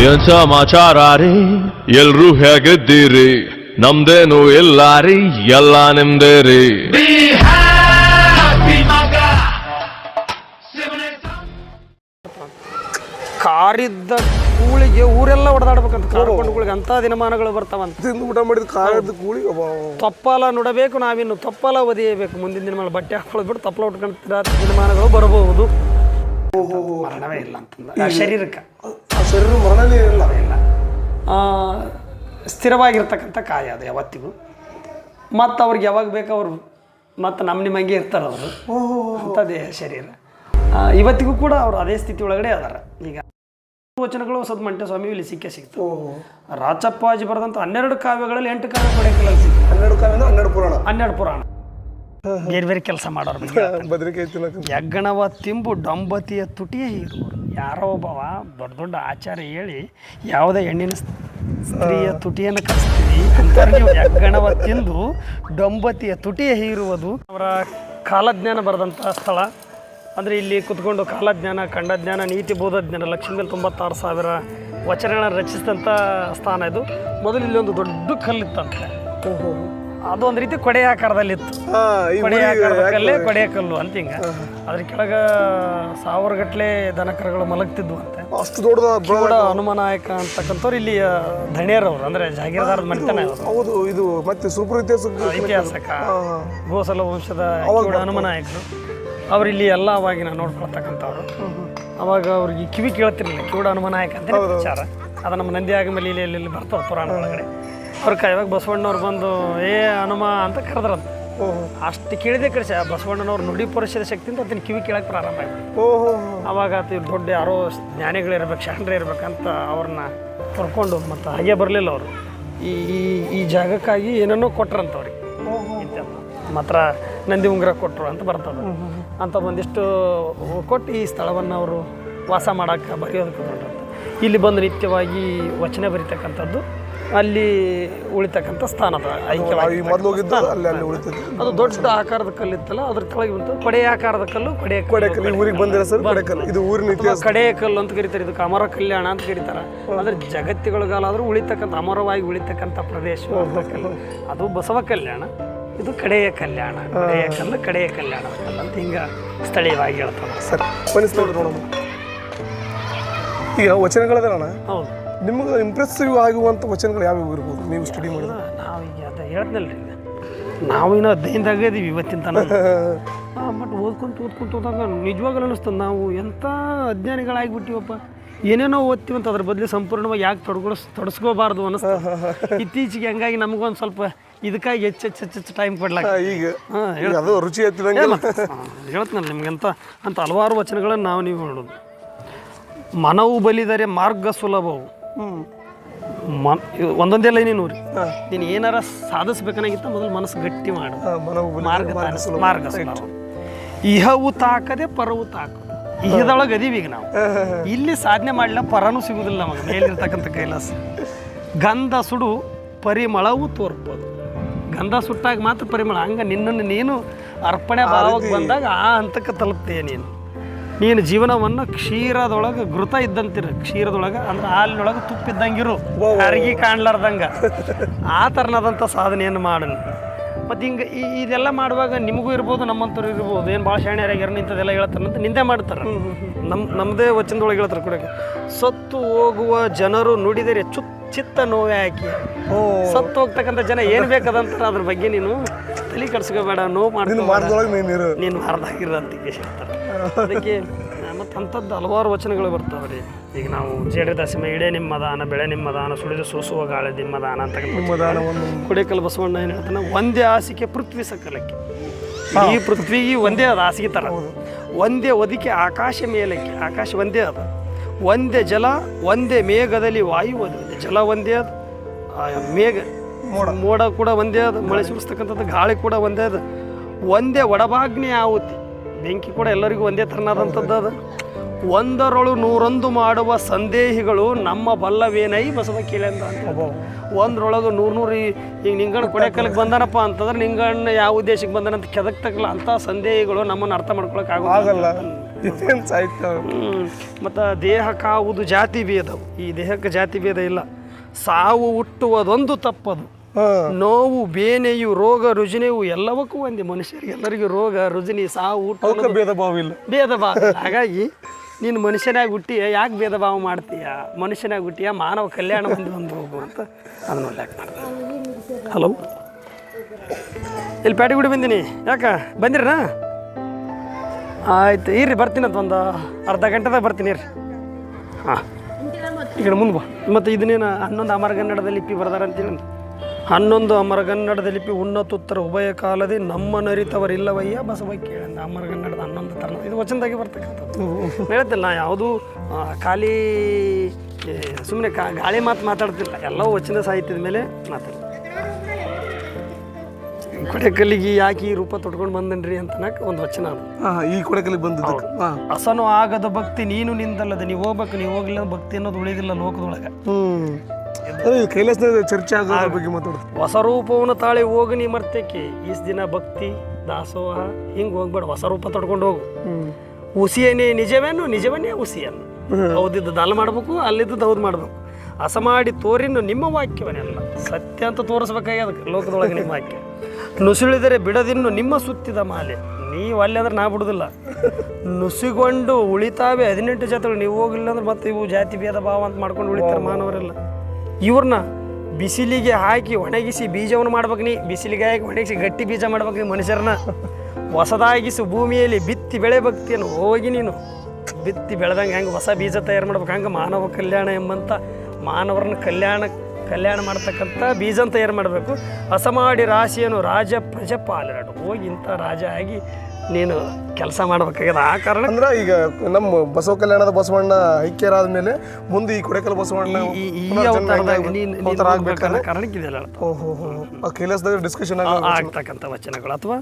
ಏನ್ ಸಮಾಚಾರ ರೀ ಎಲ್ರೂ ಹೇಗಿದ್ದೀರಿ ನಮ್ದೇನು ಇಲ್ಲ ರೀ ಎಲ್ಲ ನಿಮ್ದೇ ರೀ ಕಾರಿದ್ದ ಕೂಳಿಗೆ ಊರೆಲ್ಲ ಹೊಡೆದಾಡ್ಬೇಕಂತ ಕಾರ್ಕೊಂಡ್ಗಳಿಗೆ ಅಂತ ದಿನಮಾನಗಳು ಬರ್ತಾವಂತ ಊಟ ಮಾಡಿದ ಕಾರದ ಕೂಳಿ ತಪ್ಪಲ ನುಡಬೇಕು ನಾವಿನ್ನು ತಪ್ಪಲ ಒದೆಯಬೇಕು ಮುಂದಿನ ದಿನಮಾನ ಬಟ್ಟೆ ಹಾಕೊಳ್ಳೋದ್ಬಿಟ್ಟು ತಪ್ಪಲ ಉಟ್ಕೊಂಡ ದಿನಮಾನಗಳು ಬರಬಹುದು ಮರಣವೇ ಇಲ್ಲ ಅಂತಂದ ಶರೀರಕ್ಕೆ ಶರೀರ ಮರಣನೇ ಇಲ್ಲ ಸ್ಥಿರವಾಗಿರ್ತಕ್ಕಂಥ ಕಾಯ ಅದು ಯಾವತ್ತಿಗೂ ಮತ್ತು ಅವ್ರಿಗೆ ಯಾವಾಗ ಬೇಕು ಅವರು ಮತ್ತು ನಿಮ್ಮಂಗೆ ಇರ್ತಾರೆ ಅವರು ಅಂಥ ದೇಹ ಶರೀರ ಇವತ್ತಿಗೂ ಕೂಡ ಅವರು ಅದೇ ಸ್ಥಿತಿ ಒಳಗಡೆ ಅದಾರ ಈಗ ವಚನಗಳು ಸದ್ಮಂಟೆ ಸ್ವಾಮಿ ಇಲ್ಲಿ ಸಿಕ್ತು ರಾಚಪ್ಪಾಜಿ ಬರೆದಂಥ 12 ಕಾವ್ಯಗಳಲ್ಲಿ 8 ಕಾವ್ಯ ಕೊಡೇಕಲ್ಲಲ್ಲಿ ಸಿಕ್ತು 12 ಕಾವ್ಯ 12 ಪುರಾಣ ಬೇರೆ ಬೇರೆ ಕೆಲಸ ಮಾಡೋರು ಯಜ್ಞವ ತಿಂಬು ಡಂಬತಿಯ ತುಟಿಯ ಹೀರುವರು ಯಾರೋ ಒಬ್ಬವ ದೊಡ್ಡ ದೊಡ್ಡ ಆಚಾರ್ಯ ಹೇಳಿ ಯಾವುದೇ ಹೆಣ್ಣಿನ ಸ್ತ್ರೀಯ ತುಟಿಯನ್ನು ಕಲಿಸ್ತೀವಿ ಅಂತ ನೀವು ಯಜ್ಞವ ತಿಂದು ಡಂಬತಿಯ ತುಟಿಯ ಹೀರುವುದು ಅವರ ಕಾಲಜ್ಞಾನ ಬರೆದಂಥ ಸ್ಥಳ ಅಂದರೆ ಇಲ್ಲಿ ಕುತ್ಕೊಂಡು ಕಾಲಜ್ಞಾನ ಖಂಡಜ್ಞಾನ ನೀತಿ ಬೋಧಜ್ಞಾನ ಲಕ್ಷ್ಮೀದಲ್ಲಿ 96,000 ವಚನಗಳನ್ನು ರಚಿಸಿದಂಥ ಸ್ಥಾನ ಇದು. ಮೊದಲು ಇಲ್ಲಿ ಒಂದು ದೊಡ್ಡ ಕಲ್ಲಿತ್ತಂತೆ, ಅದು ಒಂದು ರೀತಿ ಕೊಡೆ ಆಕಾರದಲ್ಲಿತ್ತು. ಕೊಡೆ ಆಕಾರದ ಕಲ್ಲೇ ಕೊಡೆಯ ಕಲ್ಲು ಅಂತ ಹಿಂಗೆ ಅದ್ರ ಕೆಳಗೆ 1000 ಗಟ್ಟಲೆ ದನಕರಗಳು ಮಲಗ್ತಿದ್ವು ಅಂತೆ. ಅಷ್ಟು ದೊಡ್ಡದ ಕೂಡ ಹನುಮನಾಯಕ ಅಂತಕ್ಕಂಥವ್ರು ಇಲ್ಲಿ ಧಣಿಯರವರು ಅಂದರೆ ಜಾಗೀರದಾರದ ಮನೆತನ. ಹೌದು, ಇದು ಮತ್ತೆ ಸೂಪರ್ ಇತಿಹಾಸಕ ಗೋಸಲ ವಂಶದ ಹನುಮನಾಯಕರು ಅವ್ರು ಇಲ್ಲಿ ಎಲ್ಲ ಅವಾಗಿನ ನೋಡ್ಕೊಳ್ತಕ್ಕಂಥವ್ರು. ಅವಾಗ ಅವ್ರಿಗೆ ಕಿವಿ ಕೇಳ್ತಿರ್ಲಿಲ್ಲ, ಕಿವುಡ ಹನುಮನಾಯಕ ಅಂತ ವಿಚಾರ. ಅದು ನಮ್ಮ ನಂದಿ ಆಗಮಲ್ಲಿ ಇಲ್ಲಿ ಬರ್ತಾವೆ ಪುರಾಣ ಒಳಗಡೆ. ಅವ್ರ ಇವಾಗ ಬಸವಣ್ಣವ್ರು ಬಂದು ಹನುಮ ಅಂತ ಕರೆದ್ರಂತ. ಅಷ್ಟು ಕೇಳಿದೆ ಕಳಿಸಿ ಬಸವಣ್ಣನವ್ರು ನುಡಿ ಪುರುಷದ ಶಕ್ತಿಯಿಂದ ಅದನ್ನ ಕಿವಿ ಕೇಳಕ್ಕೆ ಪ್ರಾರಂಭ ಆಯ್ತು. ಅವಾಗ ಆತ ದೊಡ್ಡ ಯಾರೋ ಜ್ಞಾನಿಗಳಿರ್ಬೇಕು, ಶರಣರೇ ಇರ್ಬೇಕಂತ ಅವ್ರನ್ನ ಕರ್ಕೊಂಡು ಮತ್ತು ಹಾಗೆ ಬರಲಿಲ್ಲ ಅವರು. ಈ ಜಾಗಕ್ಕಾಗಿ ಏನನ್ನೋ ಕೊಟ್ರಂತವ್ರಿಗೆ, ಮಾತ್ರ ನಂದಿ ಉಂಗುರ ಕೊಟ್ಟರು ಅಂತ ಬರ್ತದೆ. ಅಂತ ಒಂದಿಷ್ಟು ಕೊಟ್ಟು ಈ ಸ್ಥಳವನ್ನು ಅವರು ವಾಸ ಮಾಡೋಕ್ಕೆ ಬರೆಯೋದಕ್ಕೆ ಹೊರಟ್ರಂತ. ಇಲ್ಲಿ ಬಂದು ನಿತ್ಯವಾಗಿ ವಚನ ಬರೀತಕ್ಕಂಥದ್ದು, ಅಲ್ಲಿ ಉಳಿತಕ್ಕಂಥ ಸ್ಥಾನದ ಐಕ್ಯವಾಗಿ ಅದು ದೊಡ್ಡ ಆಕಾರದ ಕಲ್ಲಿತ್ತಲ್ಲ, ಅದ್ರ ಕೆಳಗೆ ಬಂತು ಕೊಡೆ ಆಕಾರದ ಕಲ್ಲು. ಕಡೆಯ ಕಲ್ಲು ಅಂತ ಕರೀತಾರೆ. ಇದಕ್ಕೆ ಅಮರ ಕಲ್ಯಾಣ ಅಂತ ಕರೀತಾರೆ. ಅಂದ್ರೆ ಜಗತ್ತಿಗಳಿಗಾಲಾದ್ರೂ ಉಳಿತಕ್ಕಂಥ ಅಮರವಾಗಿ ಉಳಿತಕ್ಕಂಥ ಪ್ರದೇಶ ಅದು ಬಸವ ಕಲ್ಯಾಣ. ಇದು ಕಡೆಯ ಕಲ್ಯಾಣ, ಕಡೆಯ ಕಲ್ಲು, ಕಡೆಯ ಕಲ್ಯಾಣದ ಕಲ್ಲು ಅಂತ ಹಿಂಗೆ ಸ್ಥಳೀಯವಾಗಿ ಹೇಳ್ತಾರೆ. ಸರ್ ಬನ್ನಿ ನೋಡೋಣ. ಈಗ ವಚನಗಳದಣ್ಣ, ಹೌದು, ನಿಮ್ಗೆ ಇಂಪ್ರೆಸಿವ್ ಆಗುವಂಥ ವಚನಗಳು ಯಾವ್ಯಾವ ಇರ್ಬೋದು ನೀವು ಸ್ಟಡಿ ಮಾಡಿದ? ನಾವೀಗ ಅದು ಹೇಳ್ತನಲ್ರಿ, ನಾವು ಇನ್ನೂ ಅಧ್ಯಯನದಾಗ ಇದೀವಿ ಇವತ್ತಿನ ತನಕ. ಬಟ್ ಓದ್ಕೊಂತ ಹೋದಾಗ ನಿಜವಾಗಲೂ ಅನ್ನಿಸ್ತದೆ ನಾವು ಎಂಥ ಅಜ್ಞಾನಿಗಳಾಗಿಬಿಟ್ಟಿವಪ್ಪ. ಏನೇನೋ ಓದ್ತೀವಂತ ಅದ್ರ ಬದಲು ಸಂಪೂರ್ಣವಾಗಿ ಯಾಕೆ ತೊಡಸ್ಕೋಬಾರ್ದು ಅನ್ನಿಸ್ತದೆ ಇತ್ತೀಚೆಗೆ. ಹಂಗಾಗಿ ನಮಗೊಂದು ಸ್ವಲ್ಪ ಇದಕ್ಕಾಗಿ ಹೆಚ್ಚು ಟೈಮ್ ಕೊಡ್ಲಾಕ ಈಗ ರುಚಿ ಹೇಳ್ತಾನಲ್ಲ ನಿಮ್ಗೆಂತ ಅಂತ ಹಲವಾರು ವಚನಗಳನ್ನು ನೀವು ನೋಡೋದು. ಮನವು ಬಲಿದರೆ ಮಾರ್ಗ ಸುಲಭವು. ಒಂದೊಂದೇ ಲೈನಿ ನೋಡಿ, ನೀನು ಏನಾರ ಸಾಧಿಸ್ಬೇಕನ್ನಾಗಿತ್ತ ಮೊದಲು ಮನಸ್ಸು ಗಟ್ಟಿ ಮಾಡು, ಮಾರ್ಗ ಸುಲಭ. ಇಹವು ತಾಕದೆ ಪರವು ತಾಕದು. ಇಹದೊಳಗೆ ಅದೀವಿ ಈಗ ನಾವು. ಇಲ್ಲಿ ಸಾಧನೆ ಮಾಡಲಿಲ್ಲ, ಪರನೂ ಸಿಗುದಿಲ್ಲ ನಮಗೆ ಮೇಲಿರ್ತಕ್ಕಂಥ ಕೈಲಾಸ. ಗಂಧ ಸುಡು ಪರಿಮಳವು ತೋರ್ಬೋದು. ಗಂಧ ಸುಟ್ಟಾಗ ಮಾತ್ರ ಪರಿಮಳ. ಹಂಗೆ ನಿನ್ನನ್ನು ನೀನು ಅರ್ಪಣೆ ಭಾವಕ್ಕೆ ಬಂದಾಗ ಆ ಹಂತಕ್ಕೆ ತಲುಪ್ತೀಯ. ನೀನು ಜೀವನವನ್ನು ಕ್ಷೀರದೊಳಗೆ ಘೃತ ಇದ್ದಂತಿರ, ಕ್ಷೀರದೊಳಗೆ ಅಂದ್ರೆ ಹಾಲಿನೊಳಗೆ ತುಪ್ಪಿದ್ದಂಗಿರು, ಅರ್ಗಿ ಕಾಣ್ಲಾರ್ದಂಗೆ ಆ ಥರನಾದಂಥ ಸಾಧನೆಯನ್ನು ಮಾಡು. ಮತ್ತು ಹಿಂಗೆ ಇದೆಲ್ಲ ಮಾಡುವಾಗ ನಿಮಗೂ ಇರ್ಬೋದು, ನಮ್ಮಂಥವ್ರು ಇರ್ಬೋದು, ಏನು ಭಾಳ ಶಾಣ್ಯರಾಗ್ಯಾರ ಇಂಥದ್ದೆಲ್ಲ ಹೇಳ್ತಾರಂತ ನಿಂದೆ ಮಾಡ್ತಾರೆ. ನಮ್ಮದೇ ವಚನದೊಳಗೆ ಹೇಳ್ತಾರೆ ಕೂಡ, ಸತ್ತು ಹೋಗುವ ಜನರು ನುಡಿದರೆ ಚಿತ್ತ ನೋವೇ ಹಾಕಿ. ಸತ್ತು ಹೋಗ್ತಕ್ಕಂಥ ಜನ ಏನು ಬೇಕಾದಂತಾರೆ, ಅದ್ರ ಬಗ್ಗೆ ನೀನು ತಲೆ ಕಡ್ಸ್ಕೋಬೇಡ, ನೋವು ನೀನು ಮಾರ್ದಾಗಿರ ಅಂತ ಹೇಳ್ತಾರೆ. ಅದಕ್ಕೆ ಮತ್ತು ಅಂಥದ್ದು ಹಲವಾರು ವಚನಗಳು ಬರ್ತಾವೆ ರೀ. ಈಗ ನಾವು ಜೇಡದಾಸಿಮ ಇಡೇ ನಿಮ್ಮದಾನ, ಬೆಳೆ ನಿಮ್ಮದಾನ, ಸುಳಿದು ಸೂಸುವ ಗಾಳಿ ನಿಮ್ಮದಾನ ಅಂತಕ್ಕಂಥ ಕೊಡೇಕಲ್ ಬಸವಣ್ಣ ಏನು ಹೇಳ್ತಾನೆ, ಒಂದೇ ಹಾಸಿಗೆ ಪೃಥ್ವಿ ಸಕಲಕ್ಕೆ. ಈ ಪೃಥ್ವಿಗೆ ಒಂದೇ ಅದು ಹಾಸಿಗೆ ಥರ, ಒಂದೇ ಒದಿಕೆ ಆಕಾಶ ಮೇಲಕ್ಕೆ. ಆಕಾಶ ಒಂದೇ ಅದು, ಒಂದೇ ಜಲ, ಒಂದೇ ಮೇಘದಲ್ಲಿ ವಾಯು ಒಂದೇ, ಜಲ ಒಂದೇ ಅದು, ಮೇಘ ಮೋಡ ಕೂಡ ಒಂದೇ ಅದು, ಮಳೆ ಸುರಿಸ್ತಕ್ಕಂಥದ್ದು ಗಾಳಿ ಕೂಡ ಒಂದೇ ಅದು, ಒಂದೇ ಒಡಬಾಗ್ನಿ ಆಹುತಿ, ಬೆಂಕಿ ಕೂಡ ಎಲ್ಲರಿಗೂ ಒಂದೇ ಥರನಾದಂಥದ್ದು ಅದು. ಒಂದರೊಳು 101 ಮಾಡುವ ಸಂದೇಹಿಗಳು ನಮ್ಮ ಬಲ್ಲವೇನೈ ಬಸವ ಕೇಳೆಂದ ಅಂತ. ಒಂದ್ರೊಳಗೆ 100 ಈಗ ನಿಂಗಣ್ಣ ಕೊಡೆಕಲ್ಗೆ ಬಂದಾನಪ್ಪ ಅಂತಂದ್ರೆ ನಿಂಗಣ್ಣ ಯಾವ ಉದ್ದೇಶಕ್ಕೆ ಬಂದಾನಂತ ಕೆದಕ್ತಕ್ಕಲ್ಲ ಅಂಥ ಸಂದೇಹಿಗಳು ನಮ್ಮನ್ನು ಅರ್ಥ ಮಾಡ್ಕೊಳಕ್ಕೆ ಆಗಲ್ಲ. ಇದೇನು ಸಾಹಿತ್ಯ. ಮತ್ತು ದೇಹ ಕಾವುದು ಜಾತಿ ಭೇದವು, ಈ ದೇಹಕ್ಕೆ ಜಾತಿ ಭೇದ ಇಲ್ಲ. ಸಾವು ಹುಟ್ಟುವುದೊಂದು ತಪ್ಪದು, ನೋವು ಬೇನೆಯು ರೋಗ ರುಜಿನೆಯು ಎಲ್ಲವಕ್ಕೂ ಒಂದೇ. ಮನುಷ್ಯರಿಗೆ ಎಲ್ಲರಿಗೂ ರೋಗ ರುಜಿನಿ ಸಾವು ಹುಟ್ಟು ಭೇದ ಭಾವ ಇಲ್ಲ, ಭೇದ ಭಾವ ಇಲ್ಲ. ಹಾಗಾಗಿ ನೀನು ಮನುಷ್ಯನಾಗಿ ಹುಟ್ಟಿಯ ಯಾಕೆ ಭೇದ ಭಾವ ಮಾಡ್ತೀಯ, ಮನುಷ್ಯನಾಗಿ ಹುಟ್ಟಿಯ ಮಾನವ ಕಲ್ಯಾಣ ಒಂದು ಹೋಗು ಅಂತ ಅದನ್ನ ಲ್ಯಾಕ್ ಮಾಡ್ತಾರೆ. ಹಲೋ, ಇಲ್ಲಿ ಪ್ಯಾಟಿಗುಡಿ ಬಂದೀನಿ, ಯಾಕೆ ಬಂದಿರ? ಆಯ್ತು ಇರ್ರಿ, ಬರ್ತೀನಂತ ಒಂದು ಅರ್ಧ ಗಂಟೆದಾಗ ಬರ್ತೀನಿ ಇರ್ರಿ. ಹಾಂ, ಈ ಕಡೆ ಮುಂದೆ ಬಾ. ಮತ್ತು ಇದನ್ನೇನು 11 ಅಮರಗನ್ನಡದ ಲಿಪಿ ಬರ್ದಾರಂತೇಳಿ, 11 ಅಮರಗನ್ನಡದ ಲಿಪಿ ಉನ್ನತೋತ್ತರ ಉಭಯ ಕಾಲದೇ ನಮ್ಮ ನರಿತವರಿಲ್ಲವಯ್ಯ ಬಸವ ಕೇಳಂದ. ಅಮರಗನ್ನಡದ 11 ತರಣ ಇದು ವಚನದಾಗೆ ಬರ್ತಕ್ಕಂಥದ್ದು. ಹೇಳ್ತಿಲ್ಲ ನಾ ಯಾವುದೂ ಖಾಲಿ ಸುಮ್ಮನೆ ಗಾಳಿ ಮಾತಾಡ್ತಿಲ್ಲ, ಎಲ್ಲವೂ ವಚನ ಸಾಹಿತ್ಯದ ಮೇಲೆ ಮಾತಾಡ್ತೀನಿ. ಕೊಡೆಕಲ್ಲಿಗೆ ಯಾಕೆ ಈ ರೂಪ ತೊಟ್ಕೊಂಡು ಬಂದನ್ರಿ ಅಂತನಕ್ಕೆ ಒಂದು ವಚನ ಅದು. ಈ ಕೊಡೆಕಲ್ಲಿಗೆ ಬಂದದ್ದು ಅಸನು ಆಗದ ಭಕ್ತಿ ನೀನು ನಿಂದಲ್ಲದ, ನೀವು ಹೋಗ್ಬೇಕು, ನೀವು ಹೋಗ್ಲಿಲ್ಲ ಭಕ್ತಿ ಅನ್ನೋದು ಉಳಿದಿಲ್ಲ ಲೋಕದೊಳಗೆ. ಕೈಲಾಸದ ಚರ್ಚೆ ಆಗೋ ಬಗ್ಗೆ ಮಾತಾಡ್ತೀವಿ. ಹೊಸ ರೂಪವನ್ನು ತಾಳಿ ಹೋಗಿ ನೀ ಮರ್ತಕ್ಕೆ, ಈಸ್ ದಿನ ಭಕ್ತಿ ದಾಸೋಹ ಹಿಂಗೆ ಹೋಗ್ಬೇಡ, ಹೊಸ ರೂಪ ತೊಡ್ಕೊಂಡು ಹೋಗು. ಹುಸಿಯನೇ ನಿಜವೇನು, ನಿಜವನ್ನೇ ಹುಸಿಯನ್ನು, ಹೌದಿದ್ದು ದಾಲ ಮಾಡ್ಬೇಕು, ಅಲ್ಲಿದ್ದು ಹೌದು ಮಾಡ್ಬೇಕು. ಹಸ ಮಾಡಿ ತೋರಿನ್ನು ನಿಮ್ಮ ವಾಕ್ಯವನ್ನೆಲ್ಲ ಸತ್ಯ ಅಂತ ತೋರಿಸ್ಬೇಕಾಗಿ ಅದಕ್ಕೆ ಲೋಕದೊಳಗೆ ನಿಮ್ಮ ವಾಕ್ಯ. ನುಸುಳಿದರೆ ಬಿಡದಿನ್ನು ನಿಮ್ಮ ಸುತ್ತಿದ ಮಾಲೆ, ನೀವು ಅಲ್ಲಿ ಅಂದ್ರೆ ನಾ ಬಿಡುದಿಲ್ಲ. ನುಸಿಗೊಂಡು ಉಳಿತಾವೆ 18 ಜಾತಿಗಳು, ನೀವು ಹೋಗಿಲ್ಲ ಅಂದ್ರೆ ಮತ್ತೆ ಇವು ಜಾತಿ ಭೇದ ಭಾವ ಅಂತ ಮಾಡ್ಕೊಂಡು ಉಳಿತಾರೆ ಮಾನವರೆಲ್ಲ. ಇವ್ರನ್ನ ಬಿಸಿಲಿಗೆ ಹಾಕಿ ಒಣಗಿಸಿ ಬೀಜವನ್ನು ಮಾಡ್ಬೇಕು, ನೀ ಬಿಸಿಲಿಗೆ ಹಾಕಿ ಒಣಗಿಸಿ ಗಟ್ಟಿ ಬೀಜ ಮಾಡ್ಬೇಕು. ನೀ ಮನುಷ್ಯರನ್ನ ಹೊಸದಾಗಿಸಿ ಭೂಮಿಯಲ್ಲಿ ಬಿತ್ತಿ ಬೆಳೆ ಭಕ್ತಿಯನ್ನು ಹೋಗಿ ನೀನು ಬಿತ್ತಿ ಬೆಳೆದಂಗೆ ಹೆಂಗೆ ಹೊಸ ಬೀಜ ತಯಾರು ಮಾಡ್ಬೇಕು, ಹಂಗೆ ಮಾನವ ಕಲ್ಯಾಣ ಎಂಬಂಥ ಮಾನವರನ್ನ ಕಲ್ಯಾಣ ಮಾಡ್ತಕ್ಕಂಥ ಬೀಜನ ತಯಾರು ಮಾಡಬೇಕು. ಹಸ ಮಾಡಿ ರಾಶಿಯನ್ನು ರಾಜ ಪ್ರಜಪಾಲರಡು, ಹೋಗಿ ಇಂಥ ರಾಜ ಆಗಿ ನೀನು ಕೆಲಸ ಮಾಡ್ಬೇಕಾಗ್ಯದ. ಆ ಕಾರಣ ಅಂದ್ರೆ ಈಗ ನಮ್ಮ ಬಸವ ಕಲ್ಯಾಣದ ಬಸವಣ್ಣ ಐಕ್ಯರಾದ ಮೇಲೆ ಮುಂದೆ ಈ ಕೊಡೆಕಲ್ ಬಸವಣ್ಣ ಕಾರಣಕ್ಕಿದೆಯಲ್ಲ ಕೈಲಾಸದಾಗ ಡಿಸ್ಕಷನ್ ಆಗ್ತಕ್ಕಂಥ ವಚನಗಳು, ಅಥವಾ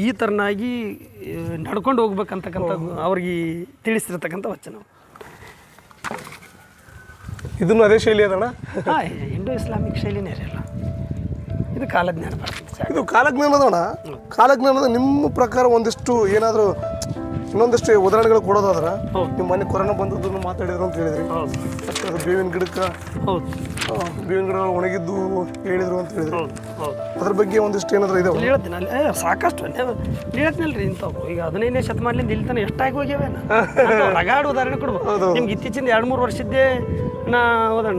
ಈ ಥರನಾಗಿ ನಡ್ಕೊಂಡು ಹೋಗ್ಬೇಕಂತಕ್ಕಂಥ ಅವ್ರಿಗೆ ತಿಳಿಸಿರ್ತಕ್ಕಂಥ ವಚನ. ಇದನ್ನು ಅದೇ ಶೈಲಿ ಅದಣ್ಣ? ಹಾಂ, ಇಂಡೋ ಇಸ್ಲಾಮಿಕ್ ಶೈಲಿನೇ ಇರಲ್ಲ, ಇದು ಕಾಲಜ್ಞಾನ ಬರ್ತದೆ. ಇದು ಕಾಲಜ್ಞಾನದೋಣ. ಕಾಲಜ್ಞಾನದ ನಿಮ್ಮ ಪ್ರಕಾರ ಒಂದಿಷ್ಟು ಏನಾದರೂ ಇನ್ನೊಂದಿಷ್ಟು ಉದಾಹರಣೆಗಳು ಕೊಡೋದಾದ್ರೆ, ನಿಮ್ಮ ಮನೆ ಕೊರೋನಾ ಬಂದದ್ದು ಮಾತಾಡಿದ್ರು ಅಂತ ಹೇಳಿದ್ರಿ. ಮತ್ತೆ ಅದು ಬೇವಿನ ಗಿಡಕ್ಕೆ, ಬೇವಿನ ಗಿಡ ಒಣಗಿದ್ದು ಹೇಳಿದ್ರು ಅಂತ ಹೇಳಿದ್ರಿ. ಅದ್ರ ಬಗ್ಗೆ ಒಂದಿಷ್ಟು ಏನಾದರೂ ಇದೆ ಹೇಳ್ತೀನಿ. ಅಲ್ಲಿ ಸಾಕಷ್ಟು ಹೇಳ್ತೀನಲ್ರಿ ಇಂಥವು. ಈಗ 15ನೇ ಶತಮಾನದಿಂದ ಇಲ್ಲಿ ತನಕ ಎಷ್ಟಾಗಿ ಹೋಗ್ಯಾವೇನ ರಗಾಡು ಉದಾಹರಣೆ ಕೊಡ್ಬೋದು ನಿಮ್ಗೆ. ಇತ್ತೀಚಿಂದ 2-3 ವರ್ಷದ್ದೇ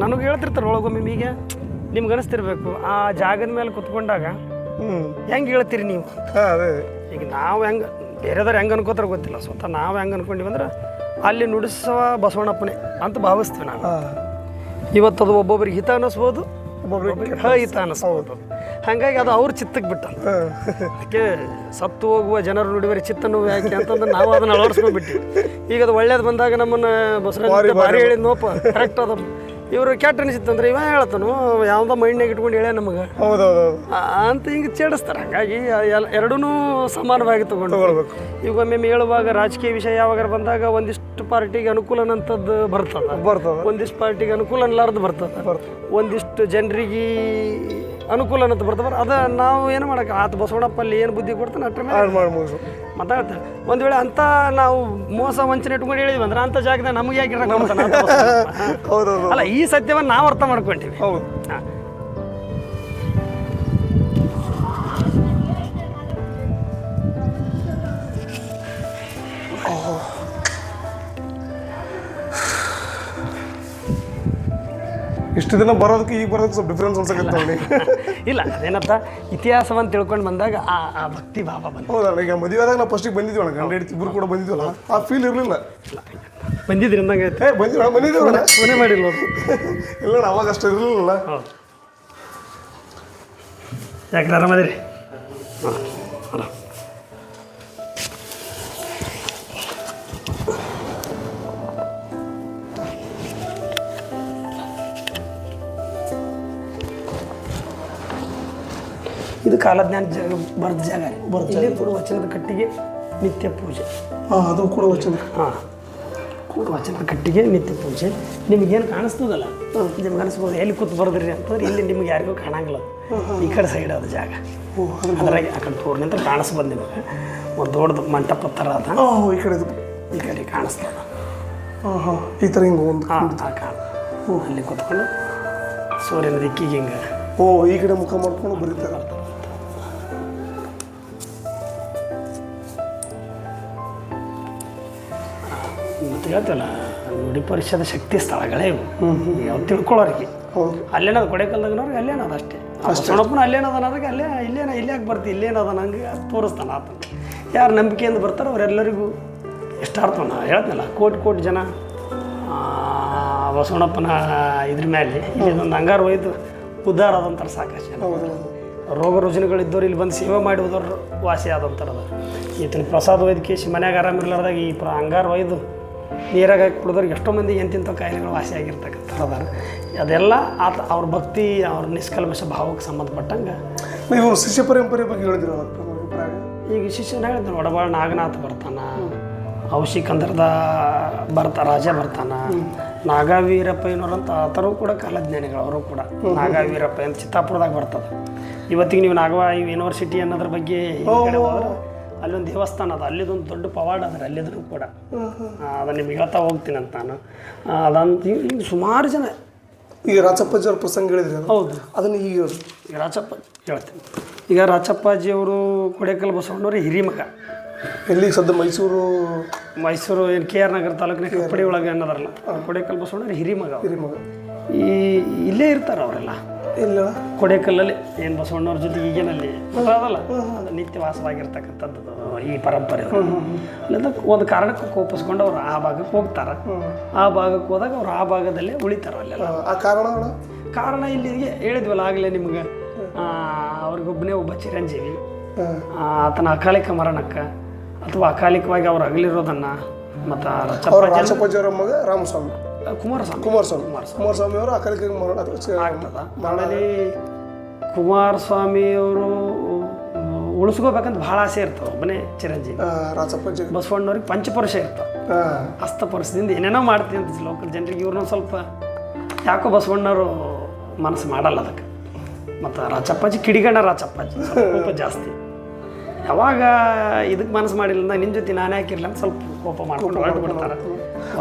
ನನಗೆ ಹೇಳ್ತಿರ್ತಾರೆ ಒಳಗೊಮ್ಮೆ. ಈಗ ನಿಮ್ಗೆ ಅನಿಸ್ತಿರ್ಬೇಕು, ಆ ಜಾಗದ ಮೇಲೆ ಕುತ್ಕೊಂಡಾಗ ಹೆಂಗೆ ಹೇಳ್ತೀರಿ ನೀವು. ಈಗ ನಾವು ಹೆಂಗೆ ಬೇರೆದವ್ರು ಹೆಂಗೆ ಅನ್ಕೋತಾರೆ ಗೊತ್ತಿಲ್ಲ, ಸ್ವತಃ ನಾವು ಹೆಂಗೆ ಅನ್ಕೊಂಡಿವಿ ಅಂದ್ರೆ ಅಲ್ಲಿ ನುಡಿಸುವ ಬಸವಣ್ಣಪ್ಪನೇ ಅಂತ ಭಾವಿಸ್ತೀವಿ ನಾವು. ಇವತ್ತು ಅದು ಒಬ್ಬೊಬ್ರಿಗೆ ಹಿತ ಅನ್ನಿಸ್ಬೋದು, ಒಬ್ಬೊಬ್ರಿಗೆ ಹಿತ ಅನ್ನಿಸ್ಬೋದು. ಹಾಗಾಗಿ ಅದು ಅವ್ರ ಚಿತ್ತಕ್ಕೆ ಬಿಟ್ಟ. ಅದಕ್ಕೆ ಸತ್ತು ಹೋಗುವ ಜನರು ನುಡಿವರೆ ಚಿತ್ತ ನೋವು ಯಾಕೆ ಅಂತಂದ್ರೆ ನಾವು ಅದನ್ನು ಅಳವಡಿಸ್ಕೊಂಡ್ಬಿಟ್ಟಿವಿ. ಈಗ ಅದು ಒಳ್ಳೇದು ಬಂದಾಗ ನಮ್ಮನ್ನು ಬಸವಣ್ಣ ಭಾರಿ ಹೇಳಿದ ನೋಪ ಕರೆಕ್ಟ್ ಅದು. ಇವರು ಕೆಟ್ಟ ಅನಿಸಿತ್ತಂದ್ರೆ ಇವ ಹೇಳ್ತಾನು ಯಾವುದೋ ಮೈಂಡ್ನಾಗ ಇಟ್ಕೊಂಡು ಹೇಳ ನಮಗೆ ಅಂತ ಹಿಂಗೆ ಚೇಡಿಸ್ತಾರೆ. ಹಾಗಾಗಿ ಎರಡೂ ಸಮಾನವಾಗಿ ತಗೊಂಡು ಈಗ ಒಮ್ಮೆ ಹೇಳುವಾಗ ರಾಜಕೀಯ ವಿಷಯ ಯಾವಾಗ ಬಂದಾಗ ಒಂದಿಷ್ಟು ಪಾರ್ಟಿಗೆ ಅನುಕೂಲ ಅನ್ನೋಂಥದ್ದು ಬರ್ತದೆ, ಒಂದಿಷ್ಟು ಪಾರ್ಟಿಗೆ ಅನುಕೂಲ ಅನ್ನಲಾರ್ದು ಬರ್ತದೆ, ಒಂದಿಷ್ಟು ಜನರಿಗೆ ಅನುಕೂಲ ಅನ್ನೋದು ಬರ್ತದೆ. ಅದ ನಾವು ಏನು ಮಾಡೋಕೆ ಆತ ಬಸವಣ್ಣಪ್ಪ ಅಲ್ಲಿ ಏನು ಬುದ್ಧಿ ಕೊಡ್ತಾನೆ ಅಟ್ರ ಮೇಲೆ ಮಾತಾಡ್ತಾರೆ. ಒಂದು ವೇಳೆ ಅಂತ ನಾವು ಮೋಸ ವಂಚನೆ ಇಟ್ಕೊಂಡು ಹೇಳಿದ್ವಿ ಅಂದ್ರೆ ಅಂಥ ಜಾಗದಾಗ ನಮಗೆ ಯಾಕೆ ಅಲ್ಲ, ಈ ಸತ್ಯವನ್ನು ನಾವು ಅರ್ಥ ಮಾಡ್ಕೊಂತೀವಿ. ಹೌದು. ಇಷ್ಟು ದಿನ ಬರೋದಕ್ಕೆ ಈಗ ಬರೋದಕ್ಕೆ ಸ್ವಲ್ಪ ಡಿಫ್ರೆನ್ಸ್ ಅನ್ಸಕತ್ತವಳಿ. ಇಲ್ಲ ಅದೇನಂತ ಇತಿಹಾಸವನ್ನು ತಿಳ್ಕೊಂಡು ಬಂದಾಗ ಆ ಭಕ್ತಿ ಭಾವ ಬಂದ. ಹೌದಲ್ಲ, ಈಗ ಮದುವೆ ಆದಾಗ ನಾವು ಫಸ್ಟಿಗೆ ಬಂದಿದ್ವಲ್ಲ, ಗಂಡ ಹೆಂಡತಿ ಇಬ್ಬರು ಕೂಡ ಬಂದಿದ್ವಲ್ಲ, ಆ ಫೀಲ್ ಇರಲಿಲ್ಲ. ಬಂದಿದ್ರಿ ಅಂದಂಗೆ ಬಂದಿದ್ದೀವಲ್ಲ, ಮನೆ ಮಾಡಿಲ್ಲ ಇಲ್ಲ ಅವಾಗ ಅಷ್ಟು ಇರಲಿಲ್ಲ. ಯಾಕೆ ಆರಾಮದಿರಿ? ಹಾಂ, ಇದು ಕಾಲಜ್ಞಾನ ಜಾಗ ಬರೆದ ಜಾಗ. ಇಲ್ಲಿ ಕೂಡ ವಚನದ ಕಟ್ಟಿಗೆ ನಿತ್ಯ ಪೂಜೆ. ಅದು ಕೂಡ ವಚನ. ಕೂಡ ವಚನದ ಕಟ್ಟಿಗೆ ನಿತ್ಯ ಪೂಜೆ. ನಿಮಗೇನು ಕಾಣಿಸ್ತದಲ್ಲ, ನಿಮ್ಗೆ ಅನಿಸ್ಬೋದು ಎಲ್ಲಿ ಕೂತು ಬರೋದ್ರಿ ಅಂತಂದ್ರೆ ಇಲ್ಲಿ ನಿಮ್ಗೆ ಯಾರಿಗೂ ಕಾಣಂಗಿಲ್ಲ. ಈ ಕಡೆ ಸೈಡ್ ಅದು ಜಾಗ, ಅದ್ರಾಗೆ ಆ ಕಡೆ ತೋರ್ನಿಂತ ಕಾಣಿಸ್ಬಂದು ನಿಮಗೆ ಒಂದು ದೊಡ್ಡದು ಮಂಟಪ ಥರ ಅದ. ಈ ಕಡೆ ಈ ಕಡೆ ಕಾಣಿಸ್ತದ. ಹಾಂ ಹಾಂ, ಈ ಥರ ಹಿಂಗೆ ಒಂದು ಹಾಂ ಕಾಣ ಅಲ್ಲಿ ಕೂತ್ಕೊಂಡು ಸೂರ್ಯನ ದಿಕ್ಕಿಗೆ ಹಿಂಗೆ ಓ ಈ ಕಡೆ ಮುಖ ಮಾಡ್ಕೊಂಡು ಬರೀತಾರೆ. ಮತ್ತು ಹೇಳ್ತಲ್ಲ ನುಡಿ ಪರಿಷದ ಶಕ್ತಿ ಸ್ಥಳಗಳೇ ಇವು. ಯಾವ ತಿಳ್ಕೊಳ್ಳೋರಿಗೆ ಹೌದು, ಅಲ್ಲೇನದು ಕೊಡೆಕಲ್ದಾಗನವ್ರಿಗೆ ಅಲ್ಲೇನದ ಅಷ್ಟೇ. ಬಸವಣ್ಣಪ್ಪನ ಅಲ್ಲೇನದ ಅನ್ನೋದಕ್ಕೆ ಇಲ್ಲೇನ ಇಲ್ಲಾಕೆ ಬರ್ತಿ ಇಲ್ಲೇನದ ನಂಗೆ ತೋರಿಸ್ತಾನೆ ಆತ. ಯಾರು ನಂಬಿಕೆಯಿಂದ ಬರ್ತಾರೋ ಅವರೆಲ್ಲರಿಗೂ ಎಷ್ಟಾರ್ಥ ನಾ ಹೇಳ್ತನಲ್ಲ, ಕೋಟಿ ಕೋಟಿ ಜನ ಬಸವಣ್ಣಪ್ಪನ ಇದ್ರ ಮೇಲೆ ಇಲ್ಲೊಂದು ಅಂಗಾರ ಒಯ್ದು ಉದ್ಧಾರ ಆದಂತಾರೆ ಸಾಕಷ್ಟು ಜನ. ರೋಗ ರುಜಿನಗಳಿದ್ದವ್ರು ಇಲ್ಲಿ ಬಂದು ಸೇವೆ ಮಾಡಿ ಹೋದವ್ರು ವಾಸಿ ಆದಂತಾರೆ. ಅದು ಈತನ ಪ್ರಸಾದ ವೈದ್ಯಕೇಶಿ ಮನ್ಯಾಗ ಆರಾಮಿರ್ಲಾರ್ದಾಗ ಈ ಅಂಗಾರ ಒಯ್ದು ನೀರಾಗ ಹಾಕಿ ಕುಡಿದವ್ರಿಗೆ ಎಷ್ಟೋ ಮಂದಿ ಎಂತಿಂಥ ಕಾಯಿಲೆಗಳು ವಾಸಿ ಆಗಿರ್ತಕ್ಕಂಥದ್ದು ಅದಾರ. ಅದೆಲ್ಲ ಆತ ಅವ್ರ ಭಕ್ತಿ ಅವ್ರ ನಿಷ್ಕಲ್ಮಶ ಭಾವಕ್ಕೆ ಸಂಬಂಧಪಟ್ಟಂಗೆ. ಇವರು ಶಿಷ್ಯ ಪರಂಪರೆ ಬಗ್ಗೆ ಹೇಳಿದ್ರು ಅಭಿಪ್ರಾಯ. ಈಗ ಶಿಷ್ಯನ ಹೇಳಿದ್ರು ಒಡಬಾಳ ನಾಗನಾಥ ಬರ್ತಾನ, ಔಷಿಕಂದ್ರದ ರಾಜ ಬರ್ತಾನ, ನಾಗವೀರಪ್ಪಯ್ಯನವ್ರಂತ ಆ ಥರವು ಕೂಡ ಕಾಲಜ್ಞಾನಿಗಳು ಅವರು ಕೂಡ. ನಾಗವೀರಪ್ಪ ಅಂತ ಚಿತ್ತಾಪುರದಾಗ ಬರ್ತದೆ. ಇವತ್ತಿಗೆ ನೀವು ಯೂನಿವರ್ಸಿಟಿ ಅನ್ನೋದ್ರ ಬಗ್ಗೆ ಕಡೆ ಹೋದ್ರೆ ಅಲ್ಲೊಂದು ದೇವಸ್ಥಾನ ಅದ, ಅಲ್ಲಿದೊಂದು ದೊಡ್ಡ ಪವಾಡ ಅದ ಅಲ್ಲಿದ್ರು ಕೂಡ. ಅದನ್ನು ನಿಮ್ಗೆ ಹೇಳ್ತಾ ಹೋಗ್ತೀನಿ ಅಂತ ನಾನು. ಅದಂತ ಈಗ ಸುಮಾರು ಜನ ಈಗ ರಾಚಪ್ಪಾಜಿಯವ್ರ ಪ್ರಸಂಗ ಹೇಳಿದ್ರಿ. ಹೌದು, ಅದನ್ನು ಈಗ ರಾಚಪ್ಪ ಹೇಳ್ತೀನಿ. ಈಗ ರಾಚಪ್ಪಾಜಿಯವರು ಕೊಡೆಕಲ್ ಬಸವಣ್ಣವ್ರ ಹಿರಿಮಗ. ಎಲ್ಲಿ ಸದ್ಯ ಮೈಸೂರು ಏನು KR ನಗರ ತಾಲೂಕಿನ ಕಪ್ಪಡಿ ಒಳಗೆ ಅನ್ನೋದಾರಲ್ಲ, ಕೊಡೆಕಲ್ ಬಸವಣ್ಣವ್ರ ಹಿರಿಮಗ. ಇಲ್ಲೇ ಇರ್ತಾರೆ ಅವರೆಲ್ಲ. ಇಲ್ಲ ಕೊಡೆಕಲ್ಲಲ್ಲಿ ಏನು ಬಸವಣ್ಣವ್ರ ಜೊತೆಗೆ ಈಗೇನಲ್ಲಿ ಅದಲ್ಲ, ಅದು ನಿತ್ಯ ವಾಸವಾಗಿರ್ತಕ್ಕಂಥದ್ದು ಈ ಪರಂಪರೆ. ಅಲ್ಲಿಂದ ಒಂದು ಕಾರಣಕ್ಕೆ ಕೋಪಿಸ್ಕೊಂಡು ಅವ್ರು ಆ ಭಾಗಕ್ಕೆ ಹೋಗ್ತಾರೆ. ಆ ಭಾಗಕ್ಕೆ ಹೋದಾಗ ಅವ್ರು ಆ ಭಾಗದಲ್ಲೇ ಉಳಿತಾರೆ. ಅಲ್ಲೆಲ್ಲ ಆ ಕಾರಣ ಇಲ್ಲಿಗೆ ಹೇಳಿದ್ವಲ್ಲ ಆಗಲೇ ನಿಮ್ಗೆ, ಅವ್ರಿಗೊಬ್ಬನೇ ಒಬ್ಬ ಚಿರಂಜೀವಿ ಆತನ ಅಕಾಲಿಕ ಮರಣಕ್ಕೆ ಅಥವಾ ಅಕಾಲಿಕವಾಗಿ ಅವ್ರು ಅಗಲಿರೋದನ್ನು ಮತ್ತು ರಾಚಪ್ಪಾಜಿಯವರ ಮಗ ರಾಮಸ್ವಾಮಿ ಕುಮಾರಸ್ವಾಮಿ ಅವರು ಅಕಾಲಿಕ ಮರಣ ಆಗ್ತದ. ಆಮೇಲೆ ಕುಮಾರಸ್ವಾಮಿಯವರು ಉಳಿಸ್ಕೋಬೇಕಂತ ಭಾಳ ಆಸೆ ಇರ್ತವೆ. ಒಬ್ಬನೇ ಚಿರಂಜೀವಿ ರಾಚಪ್ಪಾಜಿ ಬಸವಣ್ಣವ್ರಿಗೆ ಪಂಚಪರುಷ ಇರ್ತವೆ. ಹಸ್ತಪರುಷದಿಂದ ಏನೇನೋ ಮಾಡ್ತೀನಿ ಅಂತ ಲೋಕಲ್ ಜನರಿಗೆ. ಇವ್ರನ್ನ ಸ್ವಲ್ಪ ಯಾಕೋ ಬಸವಣ್ಣವರು ಮನಸ್ಸು ಮಾಡಲ್ಲ ಅದಕ್ಕೆ. ಮತ್ತು ರಾಚಪ್ಪಾಜಿ ಕಿಡಿಗಣ್ಣ ರಾಚಪ್ಪಾಜಿ ಕೋಪ ಜಾಸ್ತಿ. ಯಾವಾಗ ಇದಕ್ಕೆ ಮನಸ್ಸು ಮಾಡಿಲ್ಲ ನಿನ್ನ ಜೊತೆ ನಾನೇ ಹಾಕಿರ್ಲಿಲ್ಲ ಅಂತ ಸ್ವಲ್ಪ ಕೋಪ ಮಾಡ್ಕೊಂಡು ಹೊರಟ್ಬಿಡ್ತಾರೆ.